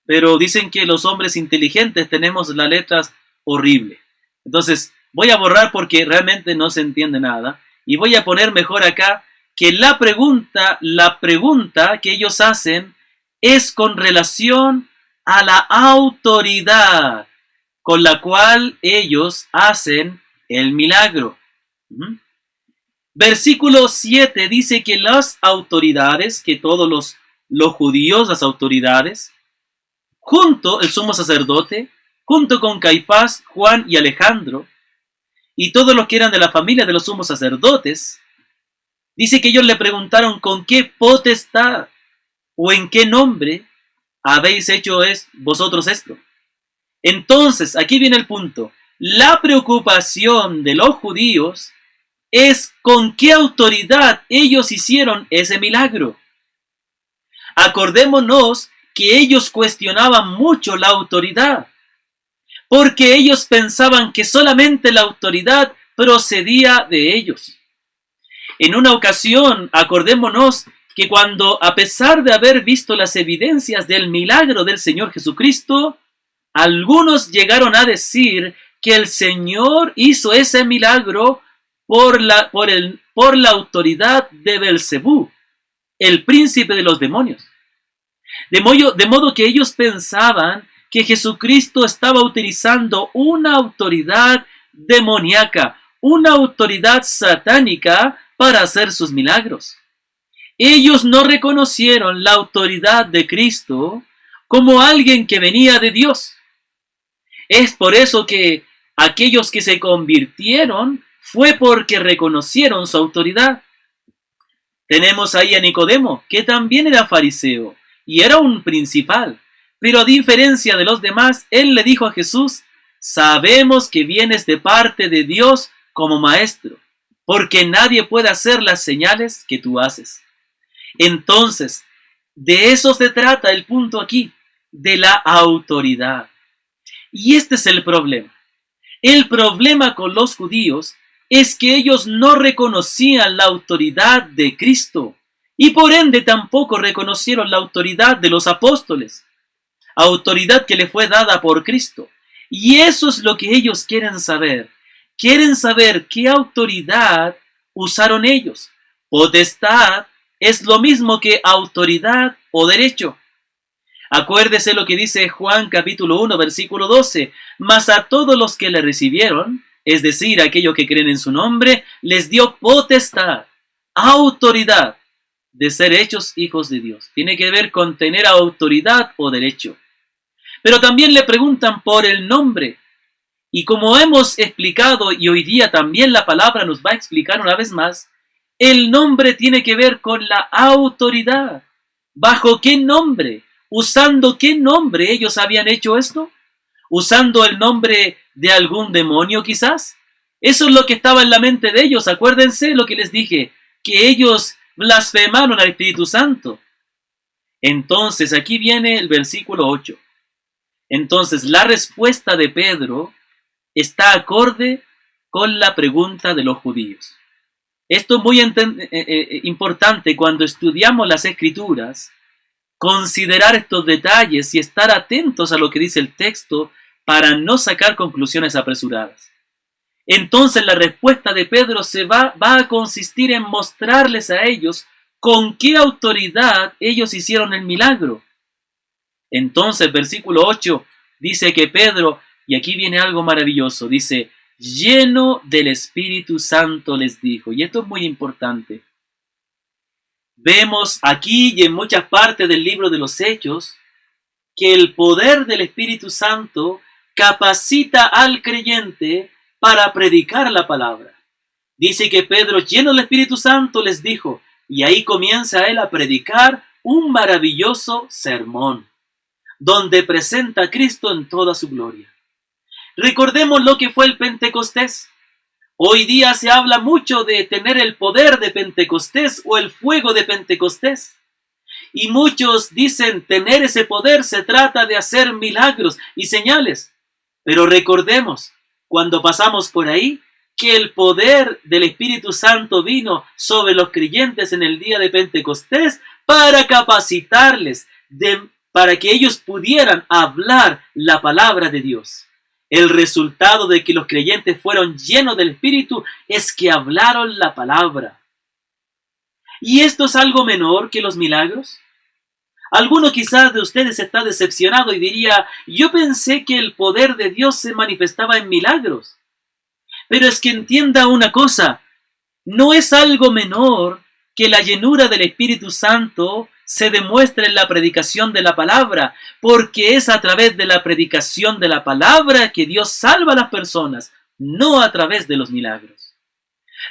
pero dicen que los hombres inteligentes tenemos las letras horribles. Entonces, voy a borrar porque realmente no se entiende nada. Y voy a poner mejor acá que la pregunta que ellos hacen es con relación a la autoridad con la cual ellos hacen el milagro. Versículo 7 dice que las autoridades, que todos los judíos, las autoridades, junto el sumo sacerdote, junto con Caifás, Juan y Alejandro, y todos los que eran de la familia de los sumos sacerdotes, dice que ellos le preguntaron con qué potestad o en qué nombre habéis hecho vosotros esto. Entonces, aquí viene el punto. La preocupación de los judíos es con qué autoridad ellos hicieron ese milagro. Acordémonos que ellos cuestionaban mucho la autoridad, porque ellos pensaban que solamente la autoridad procedía de ellos. En una ocasión, acordémonos que cuando, a pesar de haber visto las evidencias del milagro del Señor Jesucristo, algunos llegaron a decir que el Señor hizo ese milagro por la autoridad de Belcebú, el príncipe de los demonios. De modo que ellos pensaban que Jesucristo estaba utilizando una autoridad demoníaca, una autoridad satánica para hacer sus milagros. Ellos no reconocieron la autoridad de Cristo como alguien que venía de Dios. Es por eso que aquellos que se convirtieron fue porque reconocieron su autoridad. Tenemos ahí a Nicodemo, que también era fariseo y era un principal, pero a diferencia de los demás, él le dijo a Jesús: sabemos que vienes de parte de Dios como maestro, porque nadie puede hacer las señales que tú haces. Entonces, de eso se trata el punto aquí, de la autoridad. Y este es el problema. El problema con los judíos es que ellos no reconocían la autoridad de Cristo y por ende tampoco reconocieron la autoridad de los apóstoles, autoridad que le fue dada por Cristo. Y eso es lo que ellos quieren saber. Quieren saber qué autoridad usaron ellos. Potestad es lo mismo que autoridad o derecho. Acuérdese lo que dice Juan capítulo 1 versículo 12. Mas a todos los que le recibieron, es decir, aquellos que creen en su nombre, les dio potestad, autoridad de ser hechos hijos de Dios. Tiene que ver con tener autoridad o derecho. Pero también le preguntan por el nombre. Y como hemos explicado, y hoy día también la palabra nos va a explicar una vez más, el nombre tiene que ver con la autoridad. ¿Bajo qué nombre? ¿Usando qué nombre ellos habían hecho esto? ¿Usando el nombre de algún demonio quizás? Eso es lo que estaba en la mente de ellos. Acuérdense lo que les dije, que ellos blasfemaron al Espíritu Santo. Entonces, aquí viene el versículo 8. Entonces, la respuesta de Pedro está acorde con la pregunta de los judíos. Esto es muy importante cuando estudiamos las Escrituras, considerar estos detalles y estar atentos a lo que dice el texto para no sacar conclusiones apresuradas. Entonces la respuesta de Pedro va a consistir en mostrarles a ellos con qué autoridad ellos hicieron el milagro. Entonces, versículo 8 dice que Pedro, y aquí viene algo maravilloso, dice: lleno del Espíritu Santo les dijo. Y esto es muy importante. Vemos aquí y en muchas partes del libro de los Hechos que el poder del Espíritu Santo capacita al creyente para predicar la palabra. Dice que Pedro, lleno del Espíritu Santo, les dijo, y ahí comienza él a predicar un maravilloso sermón, donde presenta a Cristo en toda su gloria. Recordemos lo que fue el Pentecostés. Hoy día se habla mucho de tener el poder de Pentecostés o el fuego de Pentecostés. Y muchos dicen tener ese poder se trata de hacer milagros y señales. Pero recordemos, cuando pasamos por ahí, que el poder del Espíritu Santo vino sobre los creyentes en el día de Pentecostés para capacitarles, para que ellos pudieran hablar la palabra de Dios. El resultado de que los creyentes fueron llenos del Espíritu es que hablaron la palabra. ¿Y esto es algo menor que los milagros? Alguno quizás de ustedes está decepcionado y diría, yo pensé que el poder de Dios se manifestaba en milagros. Pero es que entienda una cosa, no es algo menor que la llenura del Espíritu Santo se demuestra en la predicación de la palabra, porque es a través de la predicación de la palabra que Dios salva a las personas, no a través de los milagros.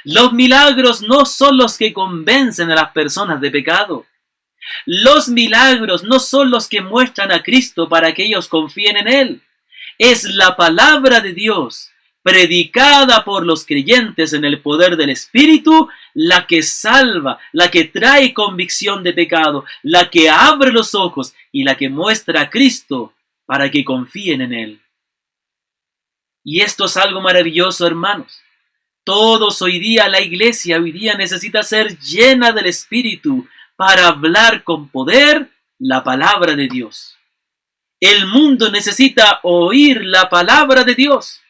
Los milagros no son los que convencen a las personas de pecado. Los milagros no son los que muestran a Cristo para que ellos confíen en Él. Es la palabra de Dios, predicada por los creyentes en el poder del Espíritu, la que salva, la que trae convicción de pecado, la que abre los ojos y la que muestra a Cristo para que confíen en Él. Y esto es algo maravilloso, hermanos. Todos hoy día, la iglesia hoy día necesita ser llena del Espíritu para hablar con poder la palabra de Dios. El mundo necesita oír la palabra de Dios.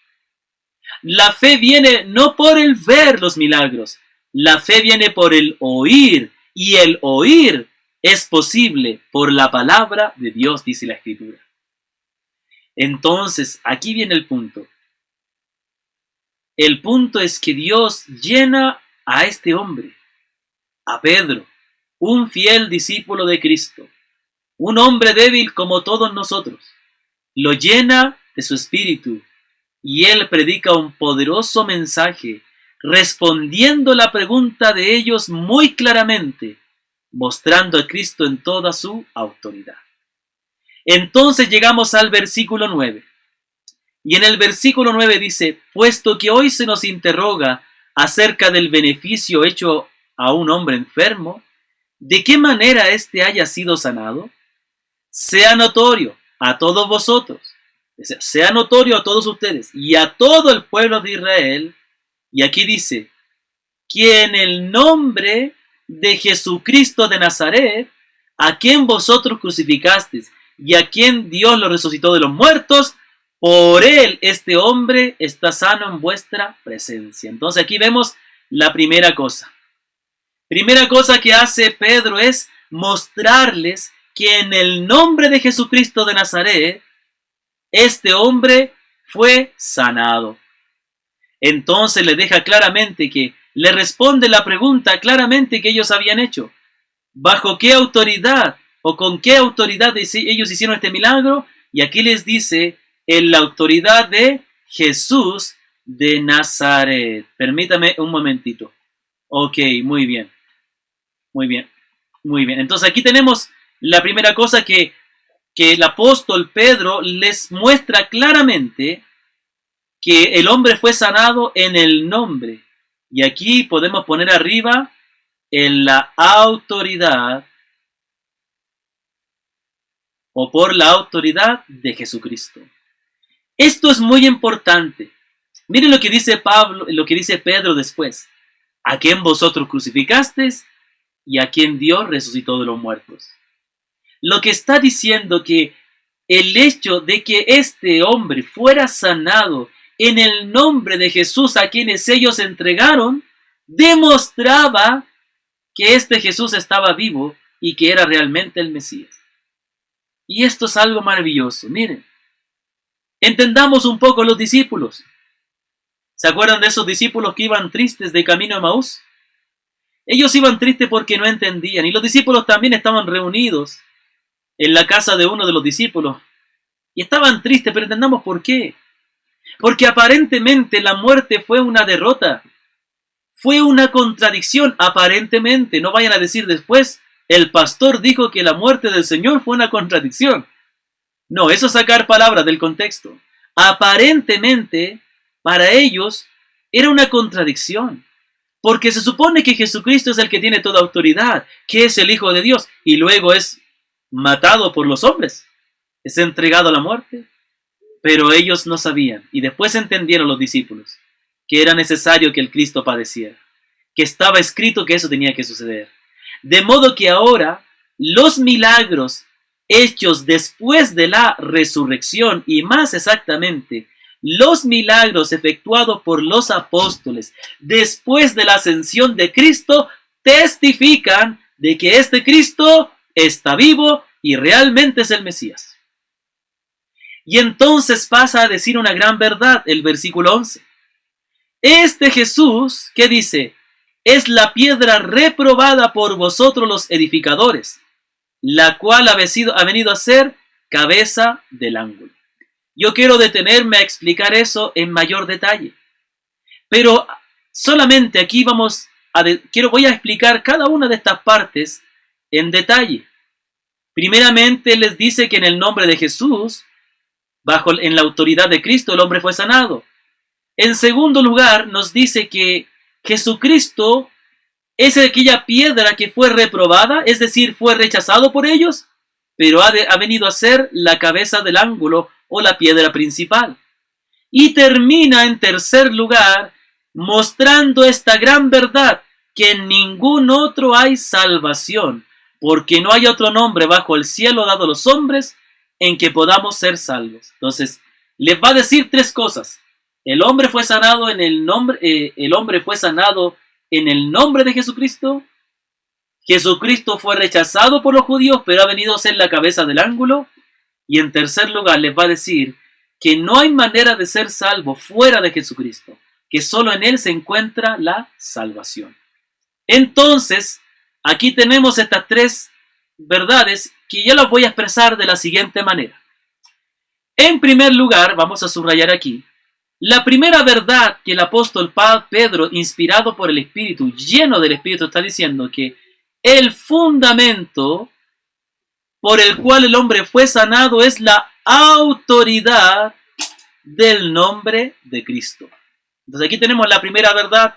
La fe viene no por el ver los milagros, la fe viene por el oír, y el oír es posible por la palabra de Dios, dice la Escritura. Entonces, aquí viene el punto. El punto es que Dios llena a este hombre, a Pedro, un fiel discípulo de Cristo, un hombre débil como todos nosotros. Lo llena de su espíritu y él predica un poderoso mensaje, respondiendo la pregunta de ellos muy claramente, mostrando a Cristo en toda su autoridad. Entonces llegamos al versículo 9. Y en el versículo 9 dice, puesto que hoy se nos interroga acerca del beneficio hecho a un hombre enfermo, ¿de qué manera éste haya sido sanado? Sea notorio a todos vosotros, sea notorio a todos ustedes y a todo el pueblo de Israel, y aquí dice, que en el nombre de Jesucristo de Nazaret, a quien vosotros crucificasteis y a quien Dios lo resucitó de los muertos, por él este hombre está sano en vuestra presencia. Entonces aquí vemos la primera cosa. Primera cosa que hace Pedro es mostrarles que en el nombre de Jesucristo de Nazaret, este hombre fue sanado. Entonces le deja claramente que, le responde la pregunta claramente que ellos habían hecho. ¿Bajo qué autoridad o con qué autoridad ellos hicieron este milagro? Y aquí les dice, en la autoridad de Jesús de Nazaret. Permítame un momentito. Ok, muy bien. Muy bien. Muy bien. Entonces aquí tenemos la primera cosa que el apóstol Pedro les muestra claramente que el hombre fue sanado en el nombre. Y aquí podemos poner arriba en la autoridad o por la autoridad de Jesucristo. Esto es muy importante. Miren lo que dice Pablo, lo que dice Pedro después. A quien vosotros crucificasteis y a quien Dios resucitó de los muertos. Lo que está diciendo que el hecho de que este hombre fuera sanado en el nombre de Jesús a quienes ellos entregaron, demostraba que este Jesús estaba vivo y que era realmente el Mesías. Y esto es algo maravilloso. Miren, entendamos un poco los discípulos. ¿Se acuerdan de esos discípulos que iban tristes de camino a Emaús? Ellos iban tristes porque no entendían. Y los discípulos también estaban reunidos en la casa de uno de los discípulos. Y estaban tristes, pero entendamos por qué. Porque aparentemente la muerte fue una derrota. Fue una contradicción, aparentemente. No vayan a decir después, el pastor dijo que la muerte del Señor fue una contradicción. No, eso es sacar palabras del contexto. Aparentemente, para ellos, era una contradicción. Porque se supone que Jesucristo es el que tiene toda autoridad, que es el Hijo de Dios, y luego es matado por los hombres. Es entregado a la muerte. Pero ellos no sabían, y después entendieron los discípulos, que era necesario que el Cristo padeciera, que estaba escrito que eso tenía que suceder. De modo que ahora los milagros hechos después de la resurrección, y más exactamente, los milagros efectuados por los apóstoles después de la ascensión de Cristo, testifican de que este Cristo está vivo y realmente es el Mesías. Y entonces pasa a decir una gran verdad, el versículo 11. Este Jesús, ¿qué dice? Es la piedra reprobada por vosotros los edificadores, la cual ha venido a ser cabeza del ángulo. Yo quiero detenerme a explicar eso en mayor detalle. Pero solamente aquí voy a explicar cada una de estas partes en detalle. Primeramente les dice que en el nombre de Jesús, en la autoridad de Cristo, el hombre fue sanado. En segundo lugar, nos dice que Jesucristo es aquella piedra que fue reprobada, es decir, fue rechazado por ellos, pero ha venido a ser la cabeza del ángulo o la piedra principal. Y termina en tercer lugar mostrando esta gran verdad, que en ningún otro hay salvación, porque no hay otro nombre bajo el cielo dado a los hombres en que podamos ser salvos. Entonces, les va a decir tres cosas. El hombre fue sanado en el nombre de Jesucristo. Jesucristo fue rechazado por los judíos, pero ha venido a ser la cabeza del ángulo. Y en tercer lugar les va a decir que no hay manera de ser salvo fuera de Jesucristo, que solo en Él se encuentra la salvación. Entonces, aquí tenemos estas tres verdades que ya las voy a expresar de la siguiente manera. En primer lugar, vamos a subrayar aquí, la primera verdad que el apóstol Pedro, inspirado por el Espíritu, lleno del Espíritu, está diciendo que el fundamento por el cual el hombre fue sanado es la autoridad del nombre de Cristo. Entonces aquí tenemos la primera verdad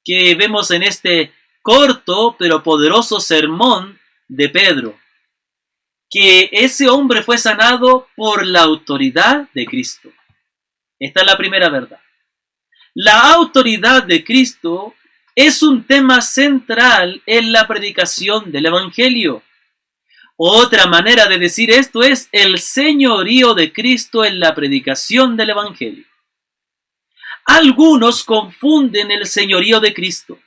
que vemos en este corto pero poderoso sermón de Pedro, que ese hombre fue sanado por la autoridad de Cristo. Esta es la primera verdad. La autoridad de Cristo es un tema central en la predicación del Evangelio. Otra manera de decir esto es el señorío de Cristo en la predicación del Evangelio. Algunos confunden el señorío de Cristo,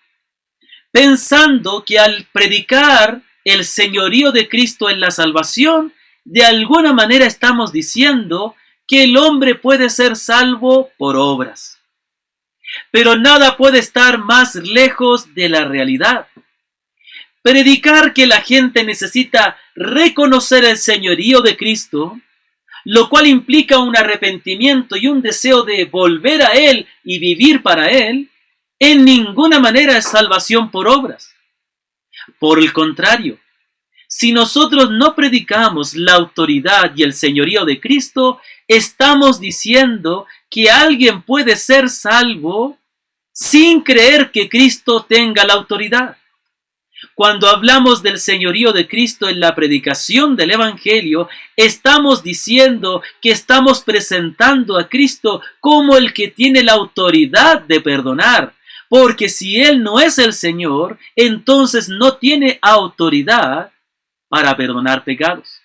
pensando que al predicar el señorío de Cristo en la salvación, de alguna manera estamos diciendo que el hombre puede ser salvo por obras. Pero nada puede estar más lejos de la realidad. Predicar que la gente necesita reconocer el señorío de Cristo, lo cual implica un arrepentimiento y un deseo de volver a Él y vivir para Él, en ninguna manera es salvación por obras. Por el contrario, si nosotros no predicamos la autoridad y el señorío de Cristo, estamos diciendo que alguien puede ser salvo sin creer que Cristo tenga la autoridad. Cuando hablamos del señorío de Cristo en la predicación del Evangelio, estamos diciendo que estamos presentando a Cristo como el que tiene la autoridad de perdonar, porque si Él no es el Señor, entonces no tiene autoridad para perdonar pecados.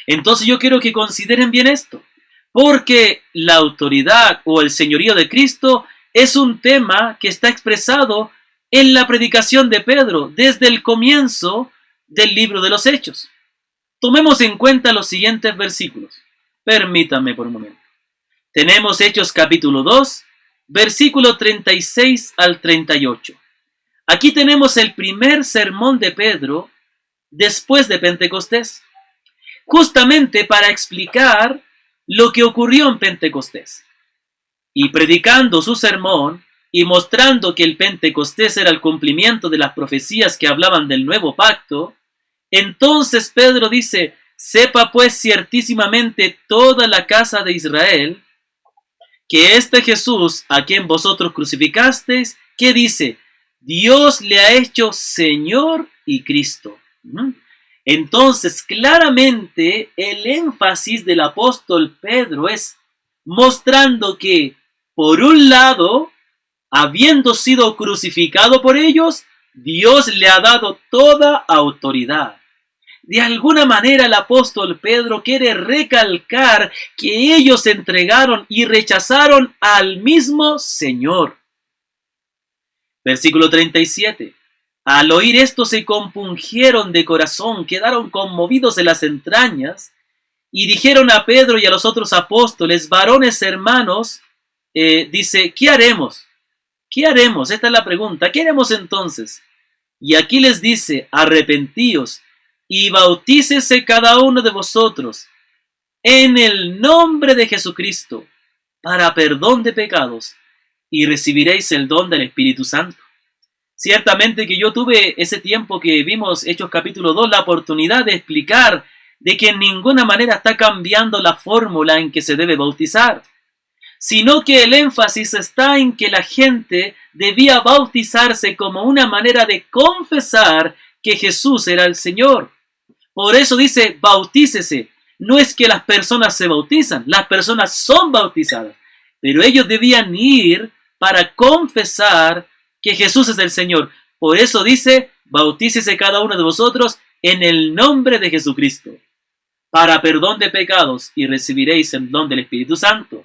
Entonces yo quiero que consideren bien esto, porque la autoridad o el señorío de Cristo es un tema que está expresado en la predicación de Pedro desde el comienzo del libro de los Hechos. Tomemos en cuenta los siguientes versículos. Permítanme por un momento. Tenemos Hechos capítulo 2, versículo 36 al 38. Aquí tenemos el primer sermón de Pedro después de Pentecostés, justamente para explicar lo que ocurrió en Pentecostés. Y predicando su sermón y mostrando que el Pentecostés era el cumplimiento de las profecías que hablaban del nuevo pacto, entonces Pedro dice: sepa pues ciertísimamente toda la casa de Israel que este Jesús a quien vosotros crucificasteis, que dice, Dios le ha hecho Señor y Cristo. Entonces, claramente, el énfasis del apóstol Pedro es mostrando que Por un lado, habiendo sido crucificado por ellos, Dios le ha dado toda autoridad. De alguna manera el apóstol Pedro quiere recalcar que ellos se entregaron y rechazaron al mismo Señor. Versículo 37. Al oír esto se compungieron de corazón, quedaron conmovidos en las entrañas y dijeron a Pedro y a los otros apóstoles, varones hermanos, dice, ¿qué haremos? ¿Qué haremos? Esta es la pregunta. ¿Qué haremos entonces? Y aquí les dice, arrepentíos y bautícese cada uno de vosotros en el nombre de Jesucristo para perdón de pecados y recibiréis el don del Espíritu Santo. Ciertamente que yo tuve ese tiempo que vimos Hechos capítulo 2 la oportunidad de explicar de que en ninguna manera está cambiando la fórmula en que se debe bautizar, sino que el énfasis está en que la gente debía bautizarse como una manera de confesar que Jesús era el Señor. Por eso dice, bautícese. No es que las personas se bautizan, las personas son bautizadas, pero ellos debían ir para confesar que Jesús es el Señor. Por eso dice, bautícese cada uno de vosotros en el nombre de Jesucristo, para perdón de pecados y recibiréis el don del Espíritu Santo.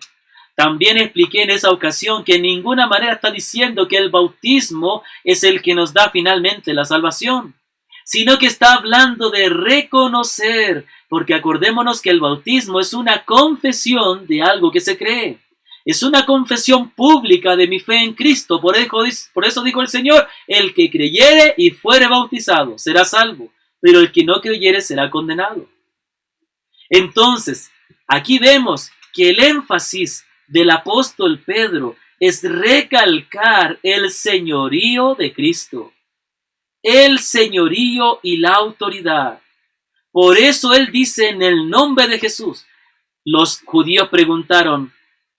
También expliqué en esa ocasión que en ninguna manera está diciendo que el bautismo es el que nos da finalmente la salvación, sino que está hablando de reconocer, porque acordémonos que el bautismo es una confesión de algo que se cree. Es una confesión pública de mi fe en Cristo. Por eso dijo el Señor, el que creyere y fuere bautizado será salvo, pero el que no creyere será condenado. Entonces, aquí vemos que el énfasis del apóstol Pedro es recalcar el señorío de Cristo, el señorío y la autoridad. Por eso él dice en el nombre de Jesús. Los judíos preguntaron,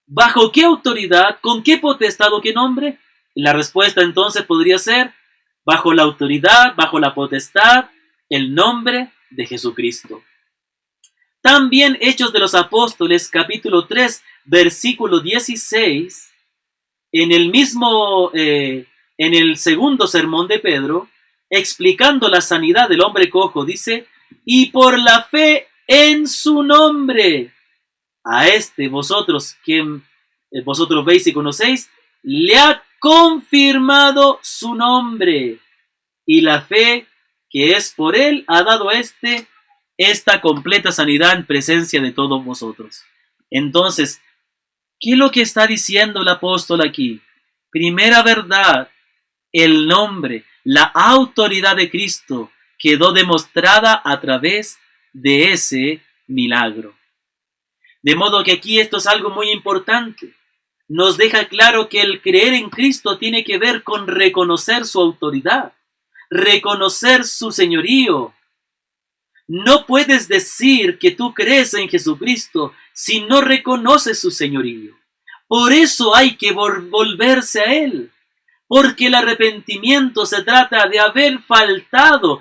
¿bajo qué autoridad, con qué potestad o qué nombre? Y la respuesta entonces podría ser, bajo la autoridad, bajo la potestad, el nombre de Jesucristo. También Hechos de los Apóstoles, capítulo 3, versículo 16, en el segundo sermón de Pedro, explicando la sanidad del hombre cojo, dice, y por la fe en su nombre, a vosotros veis y conocéis, le ha confirmado su nombre, y la fe que es por él ha dado a esta completa sanidad en presencia de todos vosotros. Entonces, ¿qué es lo que está diciendo el apóstol aquí? Primera verdad, el nombre, la autoridad de Cristo quedó demostrada a través de ese milagro. De modo que aquí esto es algo muy importante. Nos deja claro que el creer en Cristo tiene que ver con reconocer su autoridad, reconocer su señorío. No puedes decir que tú crees en Jesucristo si no reconoces su señorío. Por eso hay que volverse a Él. Porque el arrepentimiento se trata de haber faltado,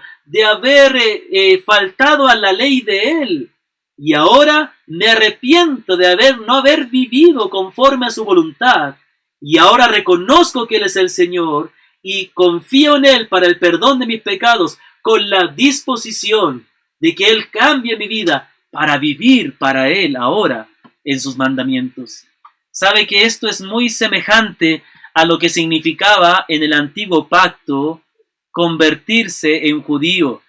faltado a la ley de Él. Y ahora me arrepiento de no haber vivido conforme a su voluntad. Y ahora reconozco que Él es el Señor y confío en Él para el perdón de mis pecados con la disposición de que Él cambie mi vida para vivir para Él ahora en sus mandamientos. Sabe que esto es muy semejante a lo que significaba en el antiguo pacto convertirse en judío.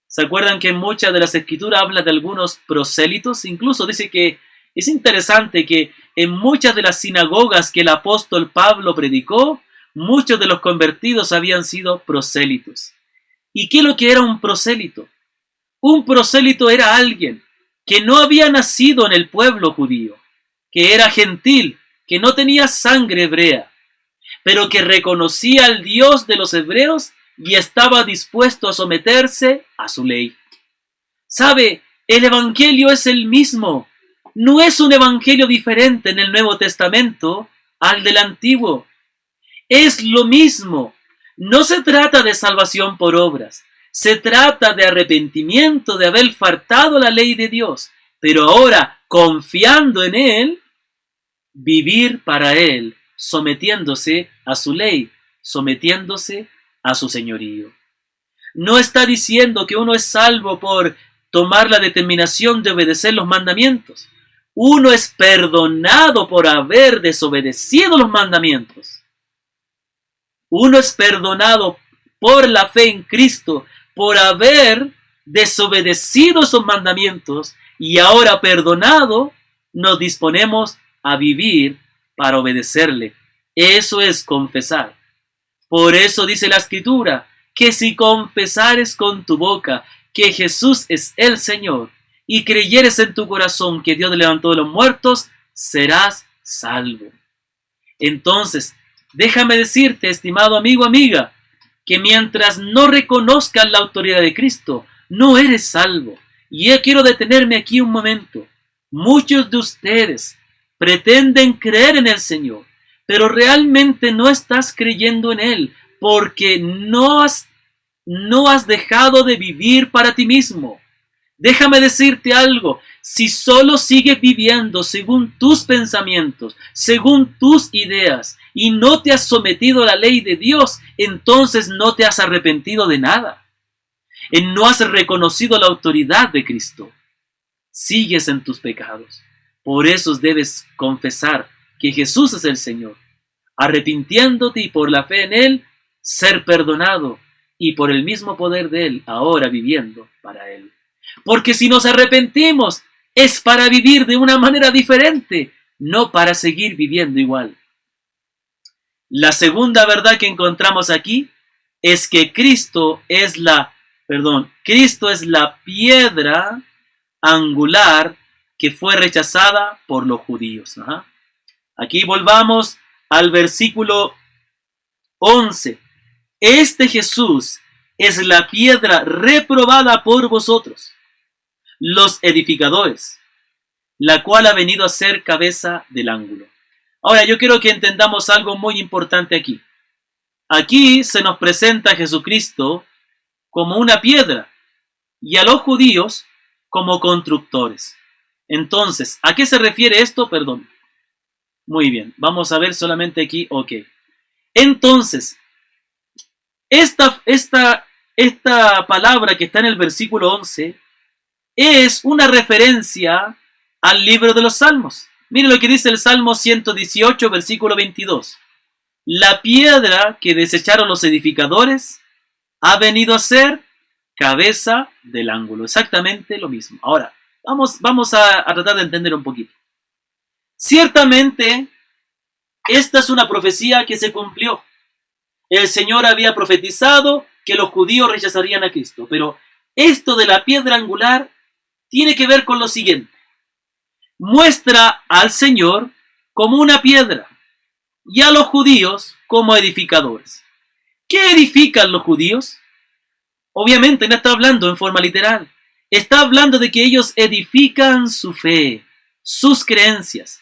¿Se acuerdan que en muchas de las escrituras habla de algunos prosélitos? Incluso dice que es interesante que en muchas de las sinagogas que el apóstol Pablo predicó, muchos de los convertidos habían sido prosélitos. ¿Y qué es lo que era un prosélito? Un prosélito era alguien que no había nacido en el pueblo judío, que era gentil, que no tenía sangre hebrea, pero que reconocía al Dios de los hebreos y estaba dispuesto a someterse a su ley. ¿Sabe? El evangelio es el mismo. No es un evangelio diferente en el Nuevo Testamento al del Antiguo. Es lo mismo. No se trata de salvación por obras. Se trata de arrepentimiento, de haber faltado la ley de Dios. Pero ahora, confiando en Él, vivir para Él, sometiéndose a su ley, sometiéndose a su señorío. No está diciendo que uno es salvo por tomar la determinación de obedecer los mandamientos. Uno es perdonado por haber desobedecido los mandamientos. Uno es perdonado por la fe en Cristo, por haber desobedecido esos mandamientos, y ahora perdonado, nos disponemos a vivir para obedecerle. Eso es confesar. Por eso dice la Escritura, que si confesares con tu boca que Jesús es el Señor, y creyeres en tu corazón que Dios le levantó de los muertos, serás salvo. Entonces, déjame decirte, estimado amigo, amiga, que mientras no reconozcas la autoridad de Cristo, no eres salvo. Y yo quiero detenerme aquí un momento. Muchos de ustedes pretenden creer en el Señor, pero realmente no estás creyendo en Él, porque no has dejado de vivir para ti mismo. Déjame decirte algo, si solo sigues viviendo según tus pensamientos, según tus ideas, y no te has sometido a la ley de Dios, entonces no te has arrepentido de nada. No has reconocido la autoridad de Cristo. Sigues en tus pecados. Por eso debes confesar que Jesús es el Señor, arrepintiéndote y por la fe en Él, ser perdonado, y por el mismo poder de Él, ahora viviendo para Él. Porque si nos arrepentimos, es para vivir de una manera diferente, no para seguir viviendo igual. La segunda verdad que encontramos aquí es que Cristo es la piedra angular que fue rechazada por los judíos. Aquí volvamos al versículo 11. Este Jesús es la piedra reprobada por vosotros, los edificadores, la cual ha venido a ser cabeza del ángulo. Ahora, yo quiero que entendamos algo muy importante aquí. Aquí se nos presenta a Jesucristo como una piedra y a los judíos como constructores. Entonces, ¿a qué se refiere esto? Perdón. Muy bien, vamos a ver solamente aquí, ok. Entonces, esta palabra que está en el versículo 11 es una referencia al libro de los Salmos. Miren lo que dice el Salmo 118, versículo 22. La piedra que desecharon los edificadores ha venido a ser cabeza del ángulo. Exactamente lo mismo. Ahora, vamos a tratar de entender un poquito. Ciertamente, esta es una profecía que se cumplió. El Señor había profetizado que los judíos rechazarían a Cristo, pero esto de la piedra angular tiene que ver con lo siguiente. Muestra al Señor como una piedra y a los judíos como edificadores. ¿Qué edifican los judíos? Obviamente no está hablando en forma literal. Está hablando de que ellos edifican su fe, sus creencias.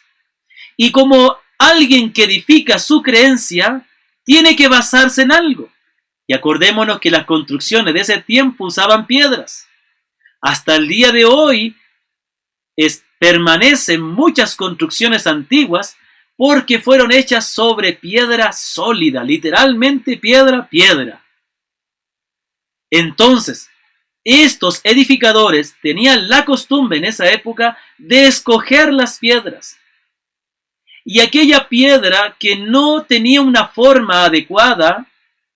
Y como alguien que edifica su creencia, tiene que basarse en algo. Y acordémonos que las construcciones de ese tiempo usaban piedras. Hasta el día de hoy permanecen muchas construcciones antiguas porque fueron hechas sobre piedra sólida, literalmente piedra. Entonces, estos edificadores tenían la costumbre en esa época de escoger las piedras. Y aquella piedra que no tenía una forma adecuada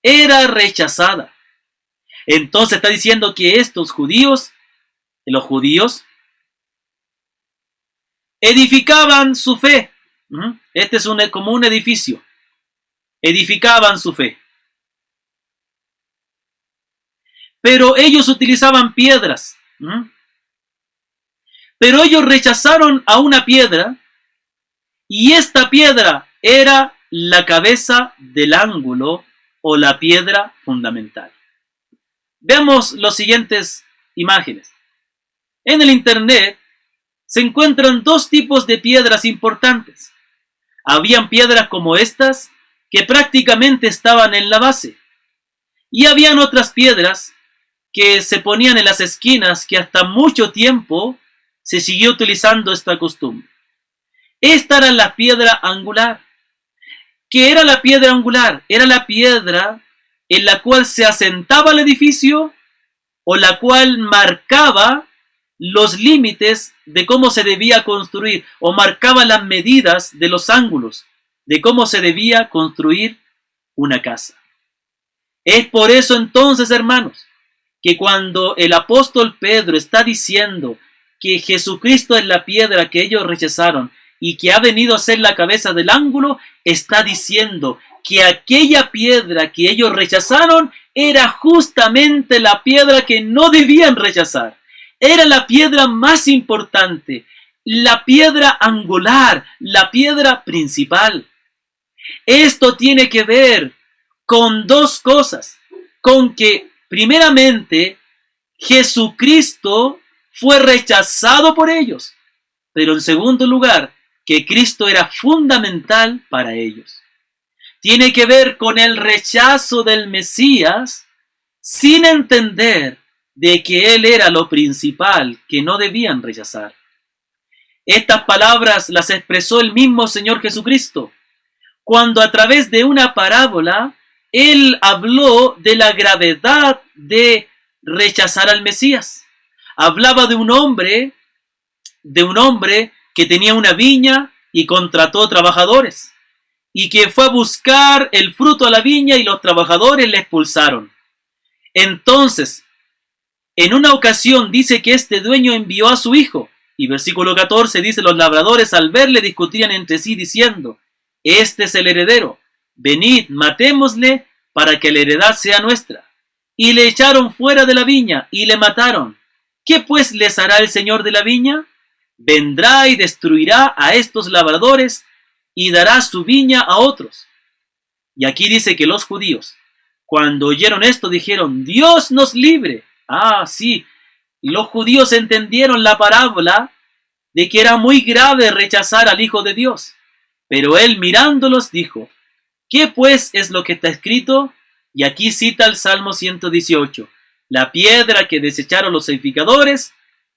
era rechazada. Entonces está diciendo que los judíos, edificaban su fe. Este es como un edificio. Edificaban su fe. Pero ellos utilizaban piedras. Pero ellos rechazaron a una piedra, y esta piedra era la cabeza del ángulo o la piedra fundamental. Veamos las siguientes imágenes. En el internet se encuentran dos tipos de piedras importantes. Habían piedras como estas que prácticamente estaban en la base, y habían otras piedras que se ponían en las esquinas, que hasta mucho tiempo se siguió utilizando esta costumbre. Esta era la piedra angular. ¿Qué era la piedra angular? Era la piedra en la cual se asentaba el edificio o la cual marcaba los límites de cómo se debía construir o marcaba las medidas de los ángulos de cómo se debía construir una casa. Es por eso entonces, hermanos, que cuando el apóstol Pedro está diciendo que Jesucristo es la piedra que ellos rechazaron y que ha venido a ser la cabeza del ángulo, está diciendo que aquella piedra que ellos rechazaron era justamente la piedra que no debían rechazar. Era la piedra más importante, la piedra angular, la piedra principal. Esto tiene que ver con dos cosas, con que primeramente Jesucristo fue rechazado por ellos, pero en segundo lugar, que Cristo era fundamental para ellos. Tiene que ver con el rechazo del Mesías sin entender de que Él era lo principal que no debían rechazar. Estas palabras las expresó el mismo Señor Jesucristo, cuando a través de una parábola Él habló de la gravedad de rechazar al Mesías. Hablaba de un hombre que tenía una viña y contrató trabajadores, y que fue a buscar el fruto a la viña y los trabajadores le expulsaron. Entonces, en una ocasión dice que este dueño envió a su hijo, y versículo 14 dice: los labradores al verle discutían entre sí diciendo: este es el heredero, venid, matémosle para que la heredad sea nuestra. Y le echaron fuera de la viña y le mataron. ¿Qué pues les hará el señor de la viña? Vendrá y destruirá a estos labradores y dará su viña a otros. Y aquí dice que los judíos, cuando oyeron esto, dijeron: Dios nos libre. Sí, los judíos entendieron la parábola de que era muy grave rechazar al Hijo de Dios. Pero él, mirándolos, dijo: ¿qué pues es lo que está escrito? Y aquí cita el Salmo 118. La piedra que desecharon los edificadores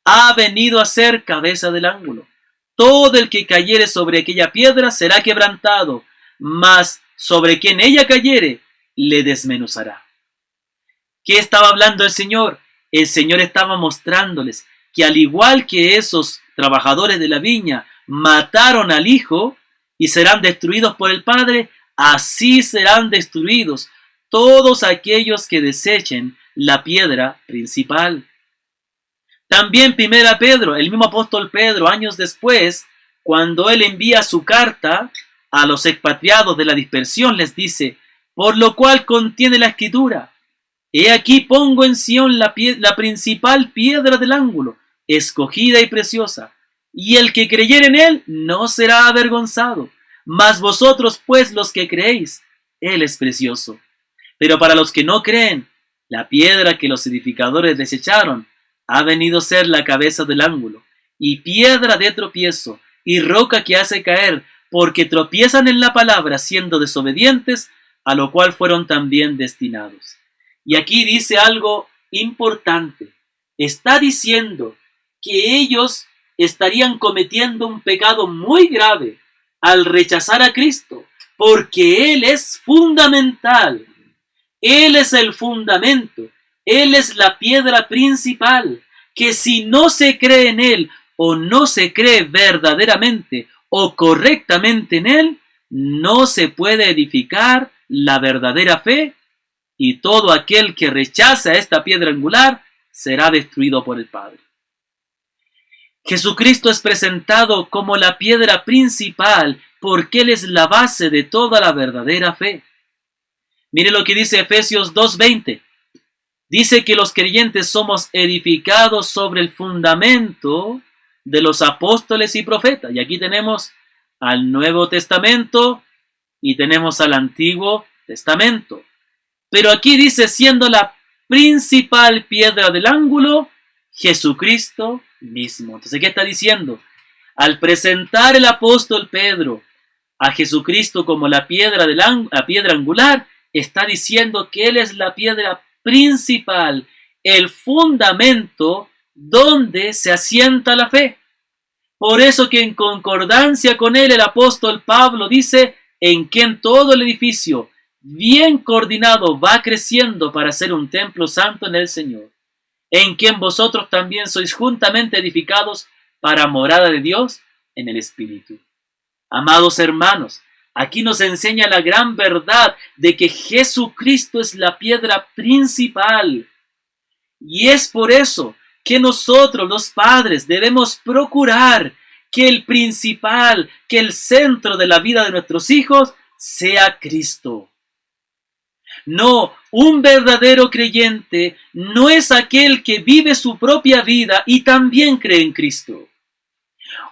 ha venido a ser cabeza del ángulo. Todo el que cayere sobre aquella piedra será quebrantado, mas sobre quien ella cayere le desmenuzará. ¿Qué estaba hablando el Señor? El Señor estaba mostrándoles que al igual que esos trabajadores de la viña mataron al Hijo y serán destruidos por el Padre, así serán destruidos todos aquellos que desechen la piedra principal. También primera Pedro, el mismo apóstol Pedro, años después, cuando él envía su carta a los expatriados de la dispersión, les dice: por lo cual contiene la escritura: he aquí pongo en Sión la principal piedra del ángulo, escogida y preciosa, y el que creyere en él no será avergonzado. Mas vosotros pues los que creéis, él es precioso. Pero para los que no creen, la piedra que los edificadores desecharon ha venido a ser la cabeza del ángulo, y piedra de tropiezo, y roca que hace caer, porque tropiezan en la palabra siendo desobedientes, a lo cual fueron también destinados. Y aquí dice algo importante. Está diciendo que ellos estarían cometiendo un pecado muy grave al rechazar a Cristo, porque Él es fundamental. Él es el fundamento. Él es la piedra principal, que si no se cree en Él o no se cree verdaderamente o correctamente en Él, no se puede edificar la verdadera fe, y todo aquel que rechaza esta piedra angular será destruido por el Padre. Jesucristo es presentado como la piedra principal porque Él es la base de toda la verdadera fe. Mire lo que dice Efesios 2:20. Dice que los creyentes somos edificados sobre el fundamento de los apóstoles y profetas. Y aquí tenemos al Nuevo Testamento y tenemos al Antiguo Testamento. Pero aquí dice, siendo la principal piedra del ángulo, Jesucristo mismo. Entonces, ¿qué está diciendo? Al presentar el apóstol Pedro a Jesucristo como la piedra angular, está diciendo que Él es la piedra principal, el fundamento donde se asienta la fe. Por eso que en concordancia con él el apóstol Pablo dice, en quien todo el edificio, bien coordinado, va creciendo para ser un templo santo en el Señor, en quien vosotros también sois juntamente edificados para morada de Dios en el Espíritu. Amados hermanos, aquí nos enseña la gran verdad de que Jesucristo es la piedra principal. Y es por eso que nosotros, los padres, debemos procurar que el principal, que el centro de la vida de nuestros hijos sea Cristo. No, un verdadero creyente no es aquel que vive su propia vida y también cree en Cristo.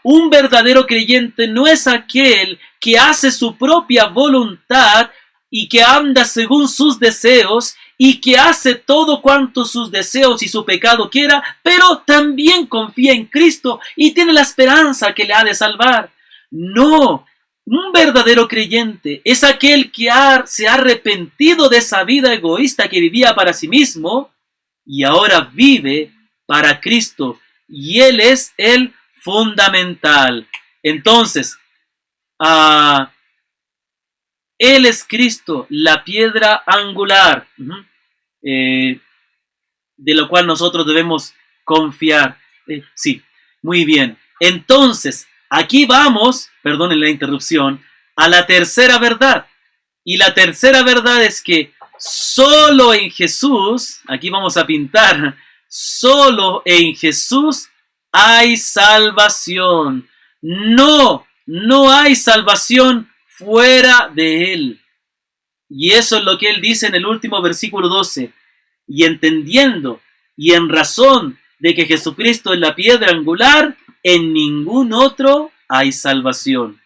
Un verdadero creyente no es aquel que hace su propia voluntad y que anda según sus deseos y que hace todo cuanto sus deseos y su pecado quiera, pero también confía en Cristo y tiene la esperanza que le ha de salvar. No, un verdadero creyente es aquel que se ha arrepentido de esa vida egoísta que vivía para sí mismo y ahora vive para Cristo, y Él es el fundamental. Entonces, Él es Cristo, la piedra angular, de lo cual nosotros debemos confiar. Sí, muy bien. Entonces, aquí vamos, perdonen la interrupción, a la tercera verdad. Y la tercera verdad es que solo en Jesús, aquí vamos a pintar, solo en Jesús hay salvación. No hay salvación fuera de Él. Y eso es lo que Él dice en el último versículo 12. Y entendiendo y en razón de que Jesucristo es la piedra angular, en ningún otro hay salvación.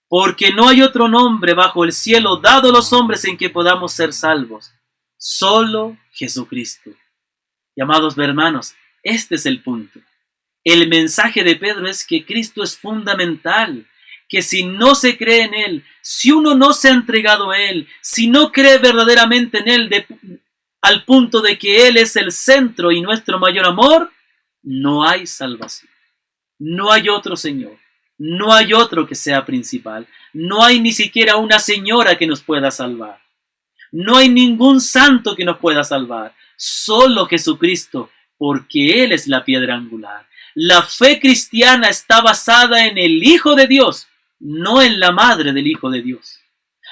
Porque no hay otro nombre bajo el cielo dado a los hombres en que podamos ser salvos. Solo Jesucristo. Y amados hermanos, este es el punto. El mensaje de Pedro es que Cristo es fundamental, que si no se cree en Él, si uno no se ha entregado a Él, si no cree verdaderamente en Él al punto de que Él es el centro y nuestro mayor amor, no hay salvación. No hay otro Señor, no hay otro que sea principal, no hay ni siquiera una señora que nos pueda salvar, no hay ningún santo que nos pueda salvar, solo Jesucristo, porque Él es la piedra angular. La fe cristiana está basada en el Hijo de Dios, no en la madre del Hijo de Dios,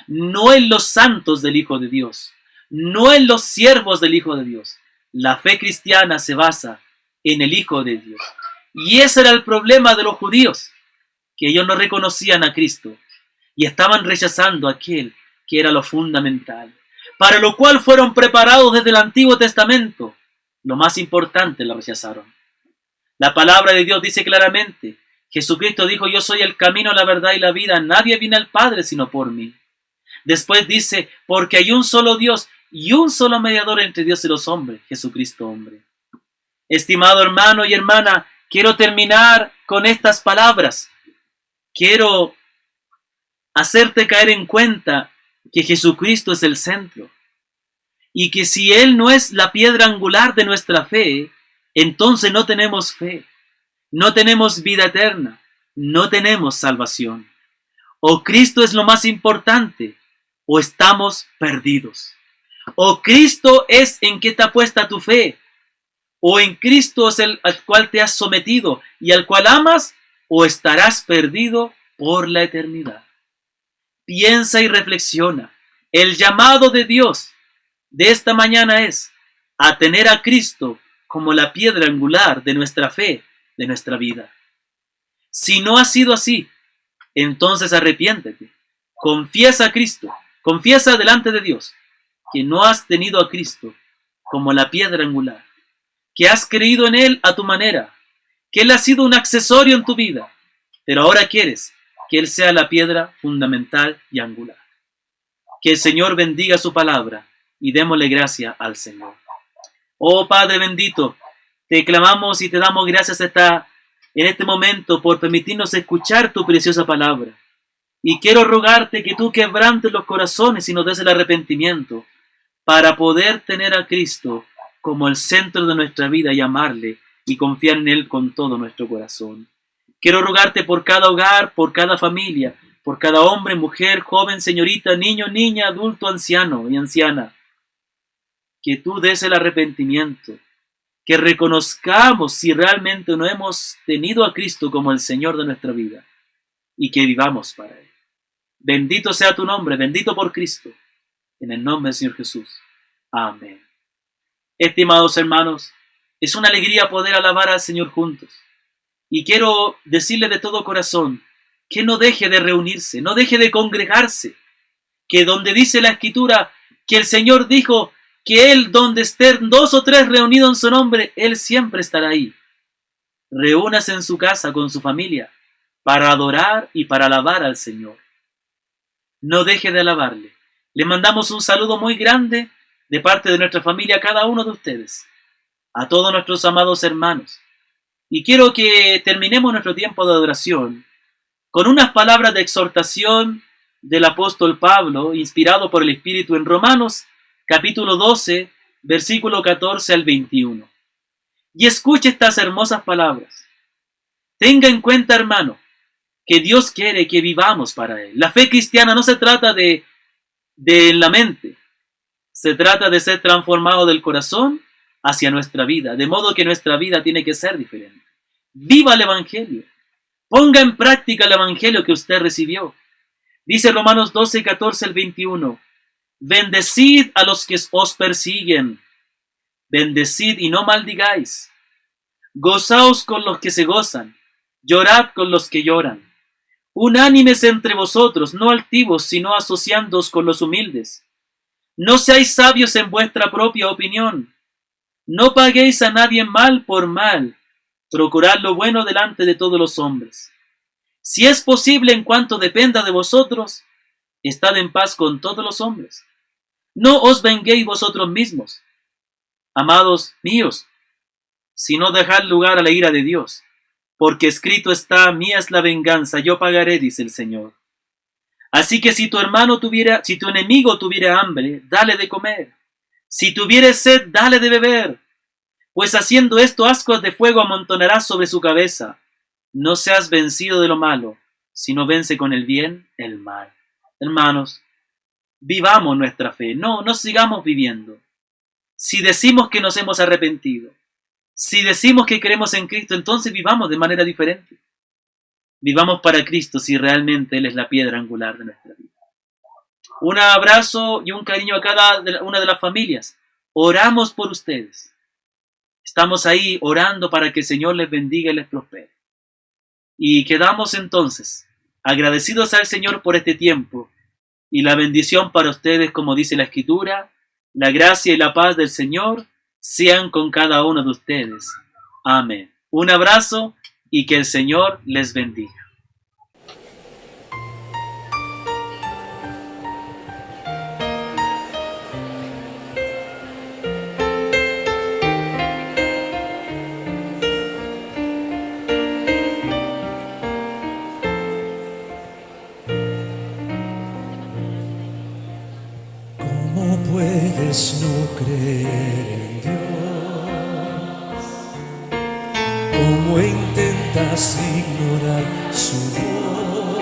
no en los santos del Hijo de Dios, no en los siervos del Hijo de Dios. La fe cristiana se basa en el Hijo de Dios. Y ese era el problema de los judíos, que ellos no reconocían a Cristo y estaban rechazando a aquel que era lo fundamental, para lo cual fueron preparados desde el Antiguo Testamento. Lo más importante lo rechazaron. La palabra de Dios dice claramente, Jesucristo dijo, yo soy el camino, la verdad y la vida, nadie viene al Padre sino por mí. Después dice, porque hay un solo Dios y un solo mediador entre Dios y los hombres, Jesucristo hombre. Estimado hermano y hermana, quiero terminar con estas palabras. Quiero hacerte caer en cuenta que Jesucristo es el centro y que si Él no es la piedra angular de nuestra fe, entonces no tenemos fe, no tenemos vida eterna, no tenemos salvación. O Cristo es lo más importante, o estamos perdidos. O Cristo es en que está puesta tu fe, o en Cristo es el al cual te has sometido y al cual amas, o estarás perdido por la eternidad. Piensa y reflexiona. El llamado de Dios de esta mañana es a tener a Cristo como la piedra angular de nuestra fe, de nuestra vida. Si no ha sido así, entonces arrepiéntete. Confiesa a Cristo, confiesa delante de Dios que no has tenido a Cristo como la piedra angular, que has creído en Él a tu manera, que Él ha sido un accesorio en tu vida, pero ahora quieres que Él sea la piedra fundamental y angular. Que el Señor bendiga su palabra y démosle gracia al Señor. Oh Padre bendito, te clamamos y te damos gracias en este momento por permitirnos escuchar tu preciosa palabra. Y quiero rogarte que tú quebrantes los corazones y nos des el arrepentimiento para poder tener a Cristo como el centro de nuestra vida y amarle y confiar en Él con todo nuestro corazón. Quiero rogarte por cada hogar, por cada familia, por cada hombre, mujer, joven, señorita, niño, niña, adulto, anciano y anciana. Que tú des el arrepentimiento, que reconozcamos si realmente no hemos tenido a Cristo como el Señor de nuestra vida y que vivamos para Él. Bendito sea tu nombre, bendito por Cristo, en el nombre del Señor Jesús. Amén. Estimados hermanos, es una alegría poder alabar al Señor juntos. Y quiero decirle de todo corazón que no deje de reunirse, no deje de congregarse, que donde dice la Escritura que el Señor dijo que Él, donde estén 2 o 3 reunidos en su nombre, Él siempre estará ahí. Reúnase en su casa con su familia para adorar y para alabar al Señor. No deje de alabarle. Le mandamos un saludo muy grande de parte de nuestra familia a cada uno de ustedes, a todos nuestros amados hermanos. Y quiero que terminemos nuestro tiempo de adoración con unas palabras de exhortación del apóstol Pablo, inspirado por el Espíritu en Romanos, capítulo 12, versículo 14 al 21. Y escuche estas hermosas palabras. Tenga en cuenta, hermano, que Dios quiere que vivamos para Él. La fe cristiana no se trata de la mente, se trata de ser transformado del corazón hacia nuestra vida, de modo que nuestra vida tiene que ser diferente. Viva el Evangelio. Ponga en práctica el Evangelio que usted recibió. Dice Romanos 12, 14 al 21. Bendecid a los que os persiguen. Bendecid y no maldigáis. Gozaos con los que se gozan. Llorad con los que lloran. Unánimes entre vosotros, no altivos, sino asociándoos con los humildes. No seáis sabios en vuestra propia opinión. No paguéis a nadie mal por mal. Procurad lo bueno delante de todos los hombres. Si es posible, en cuanto dependa de vosotros, estad en paz con todos los hombres. No os venguéis vosotros mismos, amados míos, sino dejad lugar a la ira de Dios, porque escrito está: mía es la venganza, yo pagaré, dice el Señor. Así que si tu enemigo tuviera hambre, dale de comer. Si tuviere sed, dale de beber. Pues haciendo esto, ascuas de fuego amontonarás sobre su cabeza. No seas vencido de lo malo, sino vence con el bien el mal. Hermanos, vivamos nuestra fe, no sigamos viviendo. Si decimos que nos hemos arrepentido, si decimos que creemos en Cristo, entonces vivamos de manera diferente. Vivamos para Cristo si realmente Él es la piedra angular de nuestra vida. Un abrazo y un cariño a cada una de las familias. Oramos por ustedes. Estamos ahí orando para que el Señor les bendiga y les prospere. Y quedamos entonces agradecidos al Señor por este tiempo y la bendición para ustedes, como dice la Escritura, la gracia y la paz del Señor sean con cada uno de ustedes. Amén. Un abrazo y que el Señor les bendiga. ¿Cómo puedes no creer en Dios? ¿Cómo intentas ignorar su voz?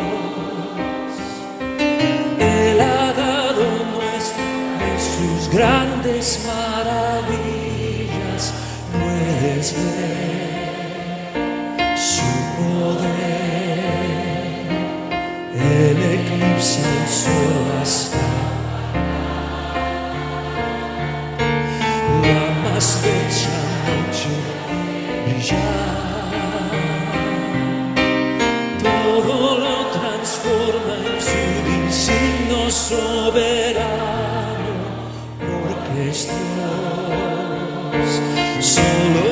Él ha dado muestra de sus grandes maravillas. Puedes ver su poder. Él eclipsa el sol hasta la más bella noche brillar. Todo lo transforma en su designio soberano, porque es Dios. Solo